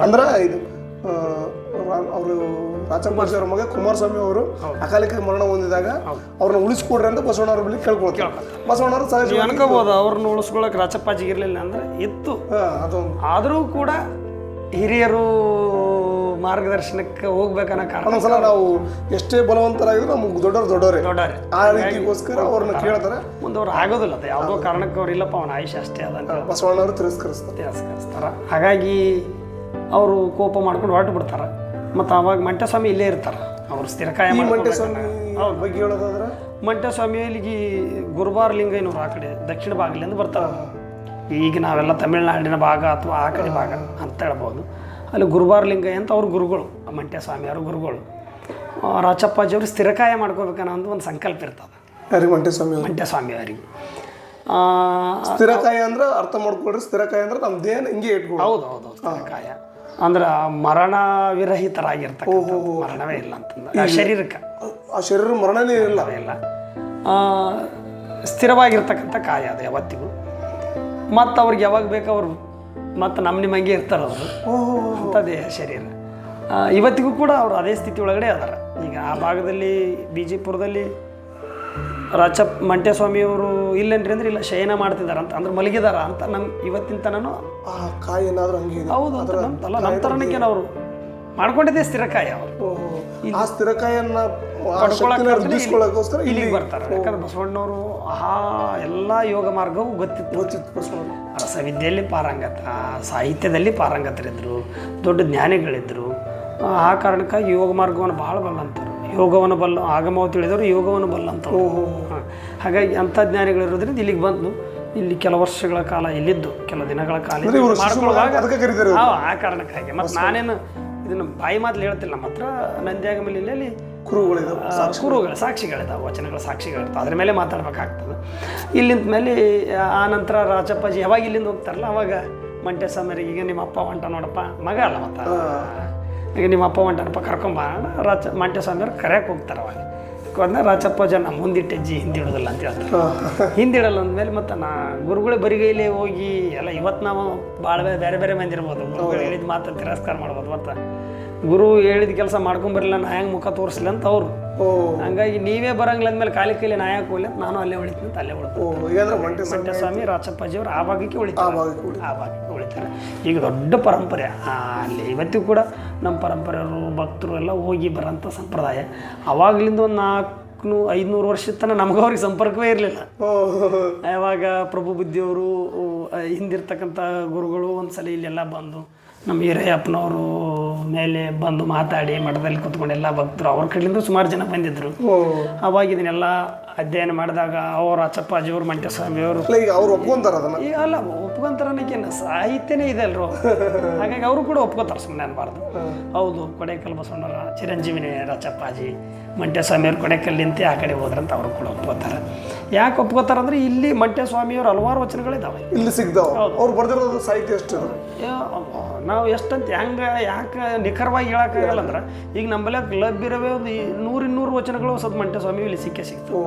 ಅಂದ್ರೆ ಇದು ಅವರು ರಾಚಪ್ಪಾಜಿ ಅವ್ರ ಮಗ ಕುಮಾರಸ್ವಾಮಿ ಅವರು ಅಕಾಲಿಕ ಮರಣ ಹೊಂದಿದಾಗ ಅವ್ರನ್ನ ಉಳಿಸ್ಕೊಡ್ರಿ ಅಂತ ಬಸವಣ್ಣವ್ರ ಬಳಿ ಕೇಳ್ಕೊಳ್ತಾರೆ. ಬಸವಣ್ಣವರು ಸಹಜ ಅನ್ಕೋಬಹುದು ಅವ್ರನ್ನ ಉಳಿಸ್ಕೊಳಕ್ಕೆ ರಾಚಪ್ಪಾಜಿಗೆ ಇರಲಿಲ್ಲ ಅಂದ್ರೆ ಇತ್ತು. ಆದರೂ ಕೂಡ ಹಿರಿಯರು ಮಾರ್ಗದರ್ಶನಕ್ಕೆ ಹೋಗ್ಬೇಕನ್ನೋ ಕಾರಣ ಒಂದ್ಸಲ ನಾವು ಎಷ್ಟೇ ಬಲವಂತರಾಗಿದ್ರು ನಮ್ಗೆ ದೊಡ್ಡವರೇ ಆ ರೀತಿಗೋಸ್ಕರ ಅವ್ರನ್ನ ಕೇಳ್ತಾರೆ. ಮುಂದೆ ಅವ್ರು ಆಗೋದಿಲ್ಲ. ಅದು ಯಾವುದೋ ಕಾರಣಕ್ಕೆ ಅವ್ರು ಇಲ್ಲಪ್ಪ ಅವನ ಆಯುಷ್ಯ ಅಷ್ಟೇ ಅದಂತ ಬಸವಣ್ಣವರು ತಿರಸ್ಕರಿಸ್ತಾರೆ. ಹಾಗಾಗಿ ಅವರು ಕೋಪ ಮಾಡ್ಕೊಂಡು ಹೊರಟು ಬಿಡ್ತಾರೆ. ಮತ್ತು ಅವಾಗ ಮಂಟಸ್ವಾಮಿ ಇಲ್ಲೇ ಇರ್ತಾರೆ. ಅವರು ಸ್ಥಿರಕಾಯ ಬಗ್ಗೆ ಹೇಳೋದಾದ್ರೆ ಮಂಟಸ್ವಾಮಿ ಇಲ್ಲಿಗೆ ಗುರುಬಾರ್ ಲಿಂಗಯ್ಯನವ್ರು ಆ ಕಡೆ ದಕ್ಷಿಣ ಭಾಗದಿಂದ ಬರ್ತಾರೆ. ಈಗ ನಾವೆಲ್ಲ ತಮಿಳುನಾಡಿನ ಭಾಗ ಅಥವಾ ಆ ಕಡೆ ಭಾಗ ಅಂತ ಹೇಳ್ಬೋದು. ಅಲ್ಲಿ ಗುರುಬಾರ್ ಲಿಂಗಯ್ಯ ಅಂತ ಅವ್ರ ಗುರುಗಳು, ಮಂಟಸ್ವಾಮಿ ಅವ್ರ ಗುರುಗಳು. ರಾಚಪ್ಪಾಜಿಯವರು ಸ್ಥಿರಕಾಯ ಮಾಡ್ಕೋಬೇಕನ್ನೋ ಅಂತ ಒಂದು ಸಂಕಲ್ಪ ಇರ್ತದೆ ಯಾರಿಗೆ, ಮಂಟಸ್ವಾಮಿ ಅವರಿಗೆ. ಸ್ಥಿರಕಾಯ ಅಂದ್ರೆ ಅರ್ಥ ಮಾಡ್ಕೊಳ್ರಿ. ಸ್ಥಿರಕಾಯ ಅಂದ್ರೆ ನಮ್ದೇನು ಹಿಂಗೆ ಇಟ್ಕೊಂಡು. ಹೌದು ಸ್ಥಿರಕಾಯ ಅಂದ್ರೆ ಮರಣ ವಿರಹಿತರಾಗಿರ್ತಕ್ಕಂಥ, ಮರಣವೇ ಇಲ್ಲ ಅಂತಂದ್ರೆ ಶರೀರಕ್ಕೆ, ಆ ಶರೀರ ಮರಣನೇ ಇಲ್ಲ ಸ್ಥಿರವಾಗಿರ್ತಕ್ಕಂಥ ಕಾಯ ಅದು ಯಾವತ್ತಿಗೂ. ಮತ್ತು ಅವ್ರಿಗೆ ಯಾವಾಗ ಬೇಕು ಅವರು ಮತ್ತು ನಿಮ್ಮಂಗೆ ಇರ್ತಾರೆ ಅವರು ಅಂಥ ದೇಹ ಶರೀರ. ಇವತ್ತಿಗೂ ಕೂಡ ಅವರು ಅದೇ ಸ್ಥಿತಿ ಒಳಗಡೆ ಅದಾರ. ಈಗ ಆ ಭಾಗದಲ್ಲಿ ಬಿಜೆಪುರದಲ್ಲಿ ಮಂಟಸ್ವಾಮಿಯವರು ಇಲ್ಲೇನ್ರಿ ಅಂದ್ರೆ ಇಲ್ಲ ಶಯನ ಮಾಡ್ತಿದಾರ ಅಂತ ಅಂದ್ರೆ ಮಲಗಿದಾರ ಅಂತ ಇವತ್ತಿನ ತನೂ ಹೌದು ನಮ್ಮ ತರನಕ್ಕೆ ಅವರು ಮಾಡ್ಕೊಂಡಿದ್ದೆ ಸ್ಥಿರಕಾಯ. ಅವರು ಆ ಸ್ಥಿರಕಾಯನ್ನ ಇಲ್ಲಿಗೆ ಬರ್ತಾರೆ. ಯಾಕಂದ್ರೆ ಬಸವಣ್ಣವರು ಎಲ್ಲ ಯೋಗ ಮಾರ್ಗವು ಗೊತ್ತಿತ್ತು. ರಸವಿದ್ಯೆಯಲ್ಲಿ ಪಾರಂಗತ, ಸಾಹಿತ್ಯದಲ್ಲಿ ಪಾರಂಗತರಿದ್ದರು, ದೊಡ್ಡ ಜ್ಞಾನಿಗಳಿದ್ದರು. ಆ ಕಾರಣಕ್ಕಾಗಿ ಯೋಗ ಮಾರ್ಗವನ್ನು ಭಾಳ ಬಲ್ಲಂತಾರೆ. ಯೋಗವನ್ನು ಆಗಮವು ತಿಳಿದವರು ಯೋಗವನ್ನು ಬಲ್ಲಂತ. ಹಾಗಾಗಿ ಅಂಥ ಜ್ಞಾನಿಗಳಿರೋದ್ರಿಂದ ಇಲ್ಲಿಗೆ ಬಂದು ಇಲ್ಲಿ ಕೆಲ ವರ್ಷಗಳ ಕಾಲ ಇಲ್ಲಿದ್ದು, ಕೆಲ ದಿನಗಳ ಕಾಲ ಆ ಕಾರಣಕ್ಕಾಗಿ. ಮತ್ತು ನಾನೇನು ಇದನ್ನು ಬಾಯಿ ಮಾತಲ್ಲಿ ಹೇಳ್ತಿಲ್ಲ. ನಮ್ಮ ಹತ್ರ ನಂದಿಯಾಗಮಲ್ಲಿ ಕುರುಗಳು ಸಾಕ್ಷಿಗಳಿದ್ದಾವೆ, ವಚನಗಳ ಸಾಕ್ಷಿಗಳಿರ್ತಾವೆ. ಅದ್ರ ಮೇಲೆ ಮಾತಾಡ್ಬೇಕಾಗ್ತದೆ. ಇಲ್ಲಿಂದ ಮೇಲೆ ಆ ನಂತರ ರಾಚಪ್ಪಾಜಿ ಯಾವಾಗ ಇಲ್ಲಿಂದ ಹೋಗ್ತಾರಲ್ಲ ಅವಾಗ ಮಂಟಸ್ವಾಮಿಯರಿಗೆ ಈಗ ನಿಮ್ಮ ಅಪ್ಪ ಹೊಂಟ ನೋಡಪ್ಪ, ಮಗ ಅಲ್ಲ ಮತ್ತು ಈಗ ನಿಮ್ಮ ಅಪ್ಪ ಹೊಂಟನಪ್ಪ ಕರ್ಕೊಂಬ ಮಂಟಸ್ವಾಮಿಯವ್ರು ಕರೆಯಕ್ಕೆ ಹೋಗ್ತಾರೆ. ಅವಾಗ ಅದನ್ನ ರಾಚಪ್ಪಾಜಿ ನಮ್ಮ ಮುಂದಿಟ್ಟು ಹೆಜ್ಜೆ ಹಿಂದಿಡೋದಿಲ್ಲ ಅಂತ ಹೇಳ್ತಾರೆ. ಹಿಂದಿಡಲ್ಲ ಅಂದಮೇಲೆ ಮತ್ತು ಗುರುಗಳ ಬರಿಗೈಲಿ ಹೋಗಿ ಎಲ್ಲ ಇವತ್ತು ನಾವು ಭಾಳ ಬೇರೆ ಬೇರೆ ಮಂದಿ ಇರ್ಬೋದು, ಗುರುಗಳು ಹೇಳಿದ ಮಾತು ತಿರಸ್ಕಾರ ಮಾಡ್ಬೋದು. ಮತ್ತು ಗುರು ಹೇಳಿದ ಕೆಲಸ ಮಾಡ್ಕೊಂಬರಲಿಲ್ಲ ನಾ ಹೆಂಗೆ ಮುಖ ತೋರಿಸ್ಲಿ ಅಂತ ಅವರು. ಹಂಗಾಗಿ ನೀವೇ ಬರಂಗಿಲ್ಲ ಅಂದಮೇಲೆ ಖಾಲಿ ಕೈಲಿ ನಾ ಯಾಕೆ ಹೋಗ್ಲಿ ಅಂತ ನಾನು ಅಲ್ಲೇ ಉಳಿತೀನಿ ಅಂತ ಅಲ್ಲೇ ಉಳಿತೀನಿ. ಮಂಟೇಸ್ವಾಮಿ ರಾಚಪ್ಪಾಜಿಯವರು ಆ ಭಾಗಕ್ಕೆ ಉಳಿತಾರೆ, ಆ ಭಾಗಕ್ಕೆ ಉಳಿತಾರೆ. ಈಗ ದೊಡ್ಡ ಪರಂಪರೆ ಅಲ್ಲಿ ಇವತ್ತಿಗೂ ಕೂಡ ನಮ್ಮ ಪರಂಪರೆಯವರು ಭಕ್ತರು ಎಲ್ಲ ಹೋಗಿ ಬರೋಂಥ ಸಂಪ್ರದಾಯ. ಅವಾಗಲಿಂದ ಒಂದು 400-500 ವರ್ಷದ ತನಕ ನಮಗೂ ಅವ್ರಿಗೆ ಸಂಪರ್ಕವೇ ಇರಲಿಲ್ಲ. ಯಾವಾಗ ಪ್ರಭು ಬುದ್ಧಿಯವರು ಹಿಂದಿರ್ತಕ್ಕಂಥ ಗುರುಗಳು ಒಂದ್ಸಲ ಇಲ್ಲೆಲ್ಲ ಬಂದು ನಮ್ಮ ಹಿರಿಯಪ್ಪನವರು ಮೇಲೆ ಬಂದು ಮಾತಾಡಿ ಮಠದಲ್ಲಿ ಕೂತ್ಕೊಂಡು ಎಲ್ಲ ಭಕ್ತರು ಅವ್ರ ಕಡೆಯಿಂದ ಸುಮಾರು ಜನ ಬಂದಿದ್ದರು. ಅವಾಗ ಇದನ್ನೆಲ್ಲ ಅಧ್ಯಯನ ಮಾಡಿದಾಗ ಅವರು ಅಚ್ಚಪ್ಪಾಜಿಯವರು ಮಂಟೇಸ್ವಾಮಿಯವರು ಅವ್ರು ಒಪ್ಕೊಂತಾರ ಈಗ ಅಲ್ಲ ಒಪ್ಕೊಂತಾರನಕ್ಕೇನು ಸಾಹಿತ್ಯನೇ ಇದೆ ಅಲ್ರು. ಹಾಗಾಗಿ ಅವರು ಕೂಡ ಒಪ್ಕೋತಾರೆ, ಸುಮ್ಮನೆ ಅನ್ಬಾರ್ದು. ಹೌದು, ಕೊಡೇಕಲ್ ಬಸವಣ್ಣರ ಚಿರಂಜೀವಿನಿ ರಾಚಪ್ಪಾಜಿ ಮಂಟೇಸ್ವಾಮಿಯವ್ರು ಕೊಡೇಕಲ್ಲಿಂತೆ ಆ ಕಡೆ ಹೋದ್ರಂತ ಅವರು ಕೂಡ ಒಪ್ಕೋತಾರೆ. ಯಾಕೆ ಒಪ್ಕೋತಾರೆ ಅಂದರೆ ಇಲ್ಲಿ ಮಂಟೇಸ್ವಾಮಿಯವ್ರು ಹಲವಾರು ವಚನಗಳಿದ್ದಾವೆ ಇಲ್ಲಿ ಸಿಗ್ತಾವೆ. ಅವ್ರು ಬರ್ದಿರೋದು ಸಾಹಿತ್ಯ ಎಷ್ಟು ನಾವು ಎಷ್ಟಂತ ಯಾಕೆ ನಿಖರವಾಗಿ ಹೇಳೋಕ್ಕಾಗಲ್ಲ ಅಂದ್ರೆ ಈಗ ನಮ್ಮಲ್ಲಿ ಲಭ್ಯರವೇ ಒಂದು 100-200 ವಚನಗಳು ಹೊಸದು ಮಂಟೇಸ್ವಾಮಿ ಇಲ್ಲಿ ಸಿಗ್ತವೆ.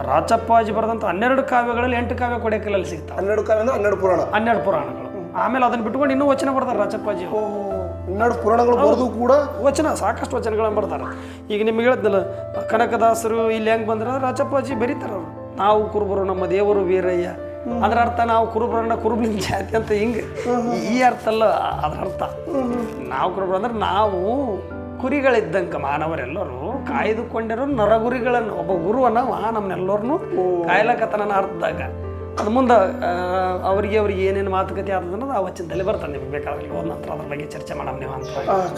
ರಾಚಪ್ಪಾಜಿ ಬರೆದಂಥ 12 ಕಾವ್ಯಗಳಲ್ಲಿ 8 ಕಾವ್ಯ ಕೊಡೇಕಲ್ಲಲ್ಲಿ ಸಿಗ್ತಾವೆ. 12 ಕಾವ್ಯ ಅಂದ್ರೆ 12 ಪುರಾಣಗಳು. ಆಮೇಲೆ ಅದನ್ನು ಬಿಟ್ಕೊಂಡು ಇನ್ನೂ ವಚನ ಬರ್ತಾರೆ ರಾಚಪ್ಪಾಜಿ. 12 ಪುರಾಣಗಳು ಬರೆದು ಕೂಡ ವಚನ ಸಾಕಷ್ಟು ವಚನಗಳನ್ನು ಬರ್ತಾರೆ. ಈಗ ನಿಮ್ಗೆ ಹೇಳಿದ್ನಲ್ಲ ಕನಕದಾಸರು ಇಲ್ಲಿ ಹೆಂಗೆ ಬಂದ್ರೆ ರಾಚಪ್ಪಾಜಿ ಬರೀತಾರೆ ಅವರು. ನಾವು ಕುರುಬರು ನಮ್ಮ ದೇವರು ವೀರಯ್ಯ, ಅದರ ಅರ್ಥ ನಾವು ಕುರುಬರನ್ನ ಕುರುಬಲಿನ ಜಾತಿ ಅಂತ ಹಿಂಗೆ ಈ ಅರ್ಥ ಅಲ್ಲ. ಅದರ ಅರ್ಥ ನಾವು ಕುರುಬರು ಅಂದ್ರೆ ನಾವು ಕುರಿಗಳಿದ್ದಂಗೆ ಮಾನವರೆಲ್ಲರೂ ಕಾಯ್ದುಕೊಂಡಿರೋ ನರಗುರಿಗಳನ್ನು ಒಬ್ಬ ಗುರುವನ್ನ ನಮ್ಮನ್ನೆಲ್ಲರನ್ನು ಕಾಯ್ಲಕತನ ಅರ್ಥದಾಗ ಅದು ಮುಂದೆ ಅವ್ರಿಗೆ ಏನೇನು ಮಾತುಕತೆ ಆಗ್ತದೆ ಅನ್ನೋದು ಆ ವಚನದಲ್ಲಿ ಬರ್ತಾನೆ. ನಿಮ್ಗೆ ಬೇಕಾದ್ರೆ ಹೋದ ನಂತರ ಅದ್ರ ಬಗ್ಗೆ ಚರ್ಚೆ ಮಾಡೋಣ ನೀವು ಅಂತ.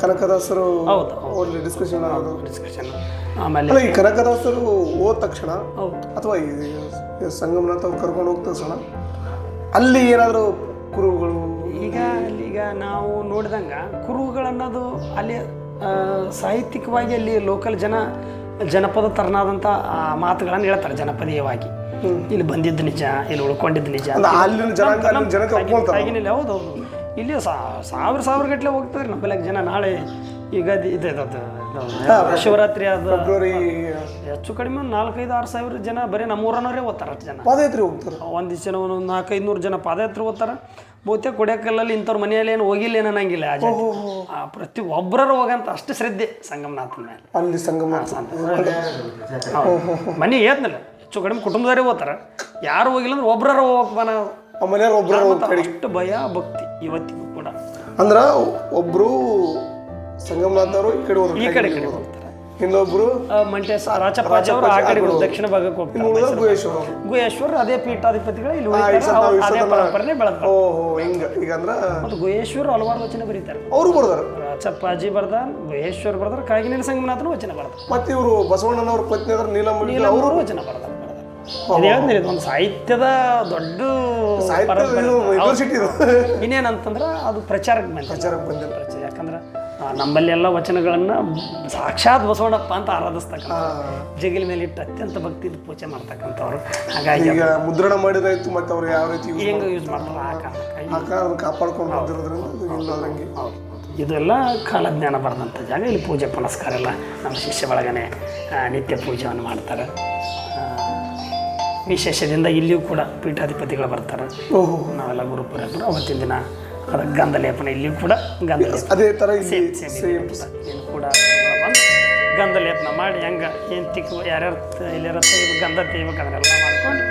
ಕನಕದಾಸರು ಹೌದು ಡಿಸ್ಕಷನ್. ಆಮೇಲೆ ಈ ಕನಕದಾಸರು ಹೋದ ತಕ್ಷಣ ಅಥವಾ ಸಂಗಮನಾಥ ಅವ್ರು ಕರ್ಕೊಂಡು ಹೋಗ್ತ ತಕ್ಷಣ ಅಲ್ಲಿ ಏನಾದರೂ ಕುರುಗಳು ಈಗ ನಾವು ನೋಡಿದಂಗೆ ಕುರುಗಳನ್ನೋದು ಅಲ್ಲಿ ಸಾಹಿತ್ಯಿಕವಾಗಿ ಅಲ್ಲಿ ಲೋಕಲ್ ಜನಪದ ತರನಾದಂಥ ಮಾತುಗಳನ್ನು ಹೇಳ್ತಾರೆ ಜನಪದೀಯವಾಗಿ. ಇಲ್ಲಿ ಬಂದಿದ್ದು ನಿಜ, ಇಲ್ಲಿ ಉಳ್ಕೊಂಡಿದ್ದು ನಿಜ. ಹೌದೌದು, ಇಲ್ಲಿ ಸಾವಿರ ಗಟ್ಟಲೆ ಹೋಗ್ತಾರೆ ನಮ್ಮಲ್ಲಿ ಜನ. ನಾಳೆ ಯುಗಾದಿ ಇದೆ, ಶಿವರಾತ್ರಿ ಅದು ಹೆಚ್ಚು ಕಡಿಮೆ ಒಂದು 4-5-6 ಸಾವಿರ ಜನ ಬರೀ ನಮ್ಮೂರನವರೇ ಓದ್ತಾರೆ. ಅಷ್ಟು ಜನ ಪಾದಯಾತ್ರೆ ಹೋಗ್ತಾರೆ. ಒಂದಿಷ್ಟು ಜನ ಒಂದು 400-500 ಜನ ಪಾದಯಾತ್ರೆ ಓದ್ತಾರೆ. ಬಹುತೇಕ ಕೊಡೇಕಲ್ಲಲ್ಲಿ ಇಂಥವ್ರ ಮನೆಯಲ್ಲಿ ಏನು ಹೋಗಿಲ್ಲ ಏನು ಅನ್ನಂಗಿಲ್ಲ. ಪ್ರತಿ ಒಬ್ಬರು ಹೋಗಂತ ಅಷ್ಟು ಶ್ರದ್ಧೆ ಸಂಗಮನಾಥನ ಮೇಲೆ. ಅಲ್ಲಿ ಸಂಗಮನಾಥ ಮನೆ ಏತ್ನಲ್ಲ ಹೆಚ್ಚು ಕಡಿಮೆ ಕುಟುಂಬದವರೇ ಹೋಗ್ತಾರೆ. ಯಾರು ಹೋಗಿಲ್ಲ ಅಂದ್ರೆ ಒಬ್ಬರ ಹೋಗ್ಬಾನ ಅಷ್ಟು ಭಯ ಭಕ್ತಿ ಇವತ್ತಿಗೂ ಕೂಡ. ಅಂದ್ರೆ ಒಬ್ರು ಸಂಗಮನಾಥವರು ಈ ಕಡೆ ಹೋಗ್ತಾರೆ, ಇನ್ನೊಬ್ರು ರಾಚಪ್ಪಾಜಿ ಅವರು ಆ ಕಡೆ ದಕ್ಷಿಣ ಭಾಗಕ್ಕೆ ಹೋಗ್ತಾರೆ. ಗುಹೇಶ್ವರ ಅದೇ ಪೀಠಾಧಿಪತಿಗಳು ಇಲ್ಲಿ ಅದೇ ಪರಂಪರೆ ಬೆಳೆದ. ಮತ್ತು ಗುಹೇಶ್ವರ ಹಲವಾರು ವಚನ ಬರೀತಾರೆ. ಅವರು ಬರ್ದಾರ, ರಾಚಪ್ಪಾಜಿ ಬರ್ದಾರ, ಗುಹೇಶ್ವರ ಬರ್ದಾರ, ಕಾಗಿನೇನಿ ಸಂಗಮನಾಥನ ವಚನ ಬರ್ದಾರ. ಮತ್ತೆ ಇವರು ಬಸವಣ್ಣನವ್ರ ಪತ್ನಿ ಅವರು ವಚನ ಬರ್ದಾರ. ಒಂದು ಸಾಹಿತ್ಯದ ದೊಡ್ಡ ಇನ್ನೇನಂತಂದ್ರೆ ಅದು ಪ್ರಚಾರಕ್ಕೆ ಬಂದಿಲ್ಲ. ಯಾಕಂದ್ರೆ ನಮ್ಮಲ್ಲಿ ಎಲ್ಲ ವಚನಗಳನ್ನ ಸಾಕ್ಷಾತ್ ಬಸವಣ್ಣಪ್ಪ ಅಂತ ಆರಾಧಿಸ್ತಕ್ಕಂಥ, ಜಗಿಲ ಮೇಲೆ ಇಟ್ಟು ಅತ್ಯಂತ ಭಕ್ತಿ ಪೂಜೆ ಮಾಡ್ತಕ್ಕಂಥವ್ರು. ಹಾಗಾಗಿ ಮುದ್ರಣ ಮಾಡಿದಾಯ್ತು ಮತ್ತೆ ಅವ್ರು ಯಾವ ರೀತಿ ಹೆಂಗೆ ಯೂಸ್ ಮಾಡ್ತಾರೆ ಕಾಪಾಡ್ಕೊಂಡು. ಇದೆಲ್ಲ ಕಾಲಜ್ಞಾನ ಬರೆದಂಥ ಜಾಗ. ಇಲ್ಲಿ ಪೂಜೆ ಪುನಸ್ಕಾರ ಎಲ್ಲ ನಮ್ಮ ಶಿಷ್ಯ ಬಳಗನೆ ನಿತ್ಯ ಪೂಜೆಯನ್ನು ಮಾಡ್ತಾರೆ. ವಿಶೇಷದಿಂದ ಇಲ್ಲಿಯೂ ಕೂಡ ಪೀಠಾಧಿಪತಿಗಳು ಬರ್ತಾರೆ. ನಾವೆಲ್ಲ ಗುರುಪುರ ಅವತ್ತಿನ ದಿನ ಅದರ ಗಂಧ ಲೇಪನ ಇಲ್ಲಿಯೂ ಕೂಡ ಅದೇ ಥರ ಕೂಡ ಬಂದು ಗಂಧ ಲೇಪನ ಮಾಡಿ ಹೆಂಗೆ ಏನು ತಿಕ್ಕು ಯಾರ್ಯಾರು ಇಲ್ಲಿರೋ ಗಂಧ ತೆಗಿಬೇಕು ಅದನ್ನೆಲ್ಲ ಮಾಡ್ಕೊಂಡು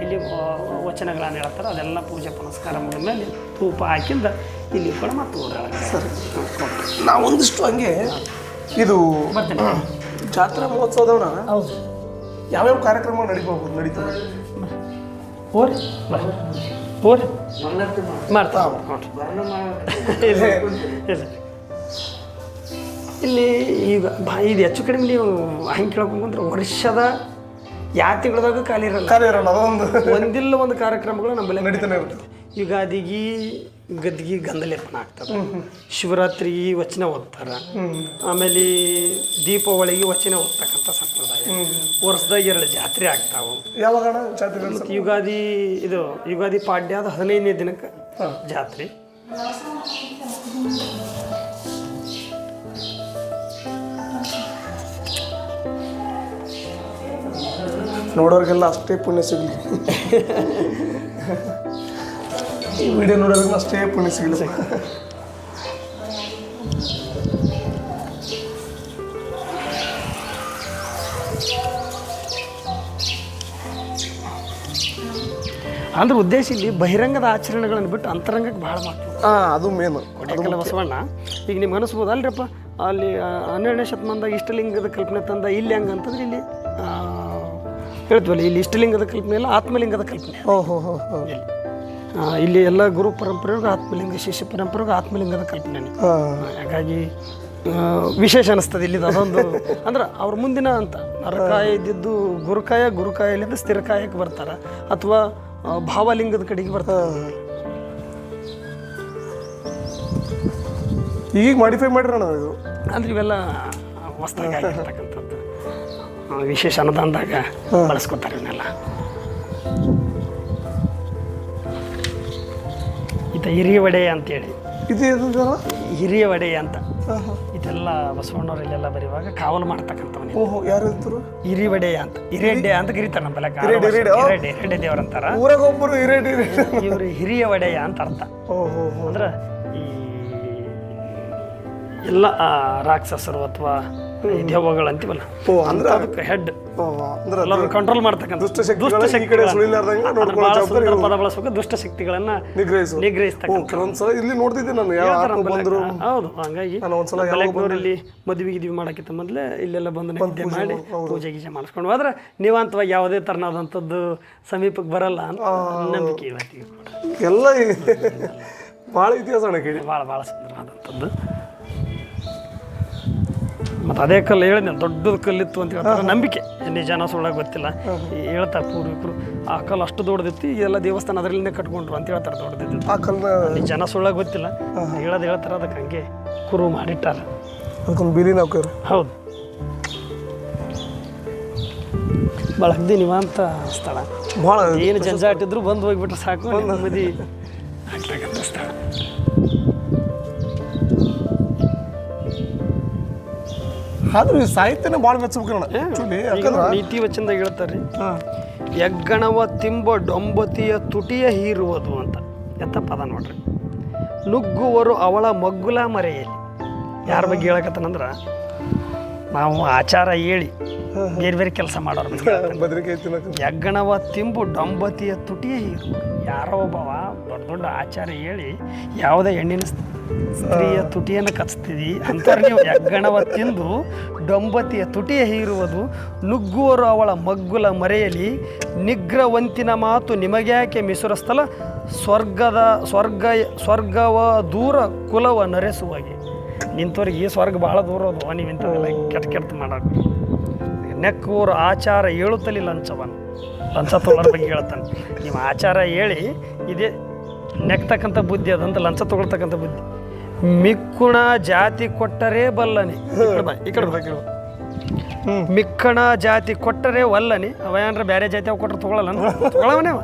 ಇಲ್ಲಿ ವಚನಗಳನ್ನು ಹೇಳ್ತಾರೆ. ಅದೆಲ್ಲ ಪೂಜೆ ಪುನಸ್ಕಾರ ಮುಗಿದ ಮೇಲೆ ಧೂಪ ಹಾಕಿಂದ ಇಲ್ಲಿ ಕೂಡ ಮತ್ತೆ ಊರೊಳಗೆ ನಾವು ಒಂದಿಷ್ಟು ಹಂಗೆ ಇದು ಬರ್ತೀನಿ. ಜಾತ್ರಾ ಮಹೋತ್ಸವದವನ ಹೌದು ಯಾವ್ಯಾವ ಕಾರ್ಯಕ್ರಮ ನಡೀತವೆ ಓರಿ ಓರಿ ಮಾಡ್ತಾ ಇಲ್ಲಿ ಈಗ ಇದು ಹೆಚ್ಚು ಕಡಿಮೆ ನೀವು ಹಂಗೆ ಕೇಳ್ಕೊಂಡ್ರೆ ವರ್ಷದ ಯಾತಿಗಳದಾಗ ಖಾಲಿ ಇರಲ್ಲ. ಒಂದಿಲ್ಲ ಒಂದು ಕಾರ್ಯಕ್ರಮಗಳು ನಮ್ಮಲ್ಲಿ ನಡೀತಾನೆ ಇರ್ತದೆ. ಯುಗಾದಿಗೆ ಗದ್ದಿಗೆ ಗಂಧಲೇಪನ ಆಗ್ತದೆ, ಶಿವರಾತ್ರಿಗೆ ವಚನ ಓದ್ತಾರೆ, ಆಮೇಲೆ ದೀಪಾವಳಿಗೆ ವಚನ ಓದ್ತಕ್ಕಂಥ ಸಂಪ್ರದಾಯ. ವರ್ಷದಾಗ 2 ಜಾತ್ರೆ ಆಗ್ತಾವೆ. ಯಾವಾಗ ಜಾತ್ರೆ? ಯುಗಾದಿ ಪಾಡ್ಯದ 15ನೇ ದಿನಕ್ಕೆ ಜಾತ್ರೆ. ನೋಡೋರಿಗೆಲ್ಲ ಅಷ್ಟೇ ಪುಣ್ಯ ಸಿಗಲಿ. ಈ ವಿಡಿಯೋ ನೋಡೋರಿಗೆಲ್ಲ ಅಷ್ಟೇ ಪುಣ್ಯ ಸಿಗಲಿ. ಅಂದ್ರೆ ಉದ್ದೇಶ ಇಲ್ಲಿ ಬಹಿರಂಗದ ಆಚರಣೆಗಳನ್ನು ಬಿಟ್ಟು ಅಂತರಂಗಕ್ಕೆ ಭಾಳ ಮಾಡ್ತೀವಿ. ಅದು ಮೇನ್. ಕೊಡೇಕಲ್ಲ ಬಸವಣ್ಣ ಈಗ ನಿಮ್ಗೆ ಅನಿಸ್ಬೋದು ಅಲ್ರಿಪ್ಪ ಅಲ್ಲಿ 12ನೇ ಶತಮಾನದಾಗ ಇಷ್ಟಲಿಂಗದ ಕಲ್ಪನೆ ತಂದ ಇಲ್ಲಿ ಹೆಂಗೆ ಅಂತಂದ್ರೆ ಇಲ್ಲಿ ಹೇಳ್ತೀವಲ್ಲ ಇಲ್ಲಿ ಇಷ್ಟಲಿಂಗದ ಕಲ್ಪನೆ ಇಲ್ಲ ಆತ್ಮಲಿಂಗದ ಕಲ್ಪನೆ. ಇಲ್ಲಿ ಎಲ್ಲ ಗುರು ಪರಂಪರೆಗೂ ಆತ್ಮಲಿಂಗ ಶಿಷ್ಯ ಪರಂಪರೆಗೂ ಆತ್ಮಲಿಂಗದ ಕಲ್ಪನೆ. ಹಾಗಾಗಿ ವಿಶೇಷ ಅನಿಸ್ತದೆ ಇಲ್ಲಿ ಅದೊಂದು ಅಂದ್ರೆ ಅವ್ರ ಮುಂದಿನ ಅಂತ ನರಕಾಯ ಇದ್ದಿದ್ದು ಗುರುಕಾಯ ಗುರುಕಾಯಲ್ಲಿದ್ದು ಸ್ಥಿರಕಾಯಕ್ಕೆ ಬರ್ತಾರೆ ಅಥವಾ ಭಾವಲಿಂಗದ ಕಡೆಗೆ ಬರ್ತಾರೆ. ಈಗ ಮಾಡಿಫೈ ಮಾಡಿರೋಣ ಇದು ಅಂದ್ರೆ ಇವೆಲ್ಲ ಹೊಸದಾಗಿ ಆಗಿರ್ತಕ್ಕಂಥದ್ದು ವಿಶೇಷ ಅನುದಾನದಾಗ ಬಳಸ್ಕೊತಾರೆ ಇವನ್ನೆಲ್ಲ. ಇದು ಹಿರಿಯ ಒಡೆಯ ಅಂತೇಳಿ ಹಿರಿಯ ಒಡೆಯ ಅಂತ ಇದೆಲ್ಲ ಬಸವಣ್ಣವ್ರು ಇಲ್ಲೆಲ್ಲ ಬರೆಯುವಾಗ ಕಾವಲು ಮಾಡ್ತಕ್ಕಂಥವನೇ. ಯಾರು ಹಿರಿ ಒಡೆಯ ಅಂತ ಹಿರೇಡ್ಡೆ ಅಂತ ಕರೀತಾರೆ ನಮ್ಮ ಹಿರೇಡ್ಡೆ ದೇವರಂತಾರ. ಇವರು ಹಿರಿಯ ಒಡೆಯ ಅಂತ ಅರ್ಥ. ಅಂದ್ರೆ ಈ ಎಲ್ಲ ರಾಕ್ಷಸರು ಅಥವಾ ದೆವ್ವಗಳು ಅಂತೀವಲ್ಲ ಅದಕ್ಕೆ ಹೆಡ್ ಕಂಟ್ರೋಲ್ ಮಾಡ್ತಕ್ಕಂಥ ಪದ ಬಳಸುವಾಗ ದುಷ್ಟ ಶಕ್ತಿಗಳನ್ನ ನಿಗ್ರಹಿಸ್ತಕ್ಕಂಥ. ಇಲ್ಲಿ ನೋಡ್ತಿದ್ದೆ ನಾನು. ಹೌದು, ಹಂಗಾಗಿ ಬೆಳಗ್ನೂರಲ್ಲಿ ಮದುವೆ ಗಿದ್ವಿ ಮಾಡಕ್ಕಿಂತ ಮೊದಲೇ ಇಲ್ಲೆಲ್ಲ ಬಂದು ನಿದ್ದೆ ಮಾಡಿ ಪೂಜೆ ಗೀಜೆ ಮಾಡಿಸ್ಕೊಂಡು ಹೋದ್ರೆ ನೀವಂತವಾಗಿ ಯಾವುದೇ ತರನಾದಂಥದ್ದು ಸಮೀಪಕ್ಕೆ ಬರಲ್ಲ ಅಂತ ನಂಬಿಕೆ ಇವತ್ತಿಗೆ ಕೂಡ. ಎಲ್ಲ ಭಾಳ ಇತಿಹಾಸ ಭಾಳ ಸುಂದರವಾದಂಥದ್ದು. ಮತ್ತು ಅದೇ ಕಲ್ಲು ಹೇಳಿದ್ನೆ ದೊಡ್ಡದು ಕಲ್ಲಿತ್ತು ಅಂತ ಹೇಳ್ತಾರೆ, ನಂಬಿಕೆ. ನಿಜಾನ ಸುಳ್ಳಾಗ ಗೊತ್ತಿಲ್ಲ, ಹೇಳ್ತಾರೆ ಪೂರ್ವಿಕರು ಆ ಕಲ್ಲು ಅಷ್ಟು ದೊಡ್ಡದಿತ್ತು, ಎಲ್ಲ ದೇವಸ್ಥಾನ ಅದರಲ್ಲಿಂದ ಕಟ್ಕೊಂಡ್ರು ಅಂತ ಹೇಳ್ತಾರೆ. ದೊಡ್ಡದಿತ್ತು ಆ ಕಲ್ಲು, ನಿಜಾನ ಸುಳ್ಳಾಗ ಗೊತ್ತಿಲ್ಲ, ಹೇಳ್ತಾರೆ. ಅದಕ್ಕೆ ಹಂಗೆ ಕುರು ಮಾಡಿಟ್ಟಾರ. ಅದಕ್ಕೊಂದು ಬೀಲಿ ನೌಕರು. ಹೌದು, ಭಾಳ ಅಗ್ದಿ ನಿವಾಂತ ಸ್ಥಳ. ಭಾಳ ಏನು ಜಂಜಾಟಿದ್ರು ಬಂದು ಹೋಗ್ಬಿಟ್ರೆ ಸಾಕು, ನೆಮ್ಮದಿ ಆಗ್ತಕ್ಕಂಥ ಸ್ಥಳ. ಆದ್ರೂ ಸಾಹಿತ್ಯನೇ ಭಾಳ ಮೆಚ್ಚಬೇಕು. ನೀತಿ ವಚನದಾಗ ಹೇಳ್ತಾರೆ, ಯಗ್ಗಣವ ತಿಂಬ ಡೊಂಬತಿಯ ತುಟಿಯ ಹೀರುವುದು ಅಂತ. ಎತ್ತ ಪದ ನೋಡ್ರಿ. ನುಗ್ಗುವರು ಅವಳ ಮಗ್ಗುಲ ಮರೆಯಲ್ಲಿ. ಯಾರ ಬಗ್ಗೆ ಹೇಳಕತ್ತಾನಂದ್ರ ನಾವು ಆಚಾರ ಹೇಳಿ ಬೇರೆ ಬೇರೆ ಕೆಲಸ ಮಾಡೋರು. ಯಗ್ಗಣವ ತಿಂಬು ಡೊಂಬತಿಯ ತುಟಿಯ ಹೀರು. ಯಾರೋ ಒಬ್ಬವ ದೊಡ್ಡ ದೊಡ್ಡ ಆಚಾರ ಹೇಳಿ ಯಾವುದೇ ಹೆಣ್ಣಿನ ಸ್ತ್ರೀಯ ತುಟಿಯನ್ನು ಕಚ್ತಿದಿ ಅಂತಾರೆ ನೀವು. ಯಗ್ಗಣವ ತಿಂದು ಡೊಂಬತಿಯ ತುಟಿಯ ಹೀರುವುದು, ನುಗ್ಗುವರು ಅವಳ ಮಗ್ಗುಲ ಮರೆಯಲಿ, ನಿಗ್ರವಂತಿನ ಮಾತು ನಿಮಗ್ಯಾಕೆ ಮಿಸುರ ಸ್ಥಳ, ಸ್ವರ್ಗವ ದೂರ ಕುಲವ ನರೆಸುವಾಗೆ. ನಿಂತವ್ರಿಗೆ ಸ್ವರ್ಗ ಭಾಳ ದೂರ ಅದು, ನೀವು ಇಂಥದ್ದೆಲ್ಲ ಕೆಟ್ಟ ಮಾಡೋದು. ನೆಕ್ಕೂರು ಆಚಾರ ಹೇಳುತ್ತಲಿ ಲಂಚವನ್ನು, ಲಂಚ ತೊಗೊಳೋರ ಬಗ್ಗೆ ಹೇಳ್ತಾನೆ. ನೀವು ಆಚಾರ ಹೇಳಿ ಇದೇ ನೆಕ್ತಕ್ಕಂಥ ಬುದ್ಧಿ ಅದಂತ, ಲಂಚ ತೊಗೊಳ್ತಕ್ಕಂಥ ಬುದ್ಧಿ. ಮಿಕ್ಕುಣ ಜಾತಿ ಕೊಟ್ಟರೆ ಬಲ್ಲನೆ, ಈ ಕಡೆ ಮಿಕ್ಕಣ ಜಾತಿ ಕೊಟ್ಟರೆ ವಲ್ಲನೆ. ಅವ ಏನ್ರ ಬೇರೆ ಜಾತಿ ಅವು ಕೊಟ್ಟರೆ ತೊಗೊಳವನೇ ಅವ.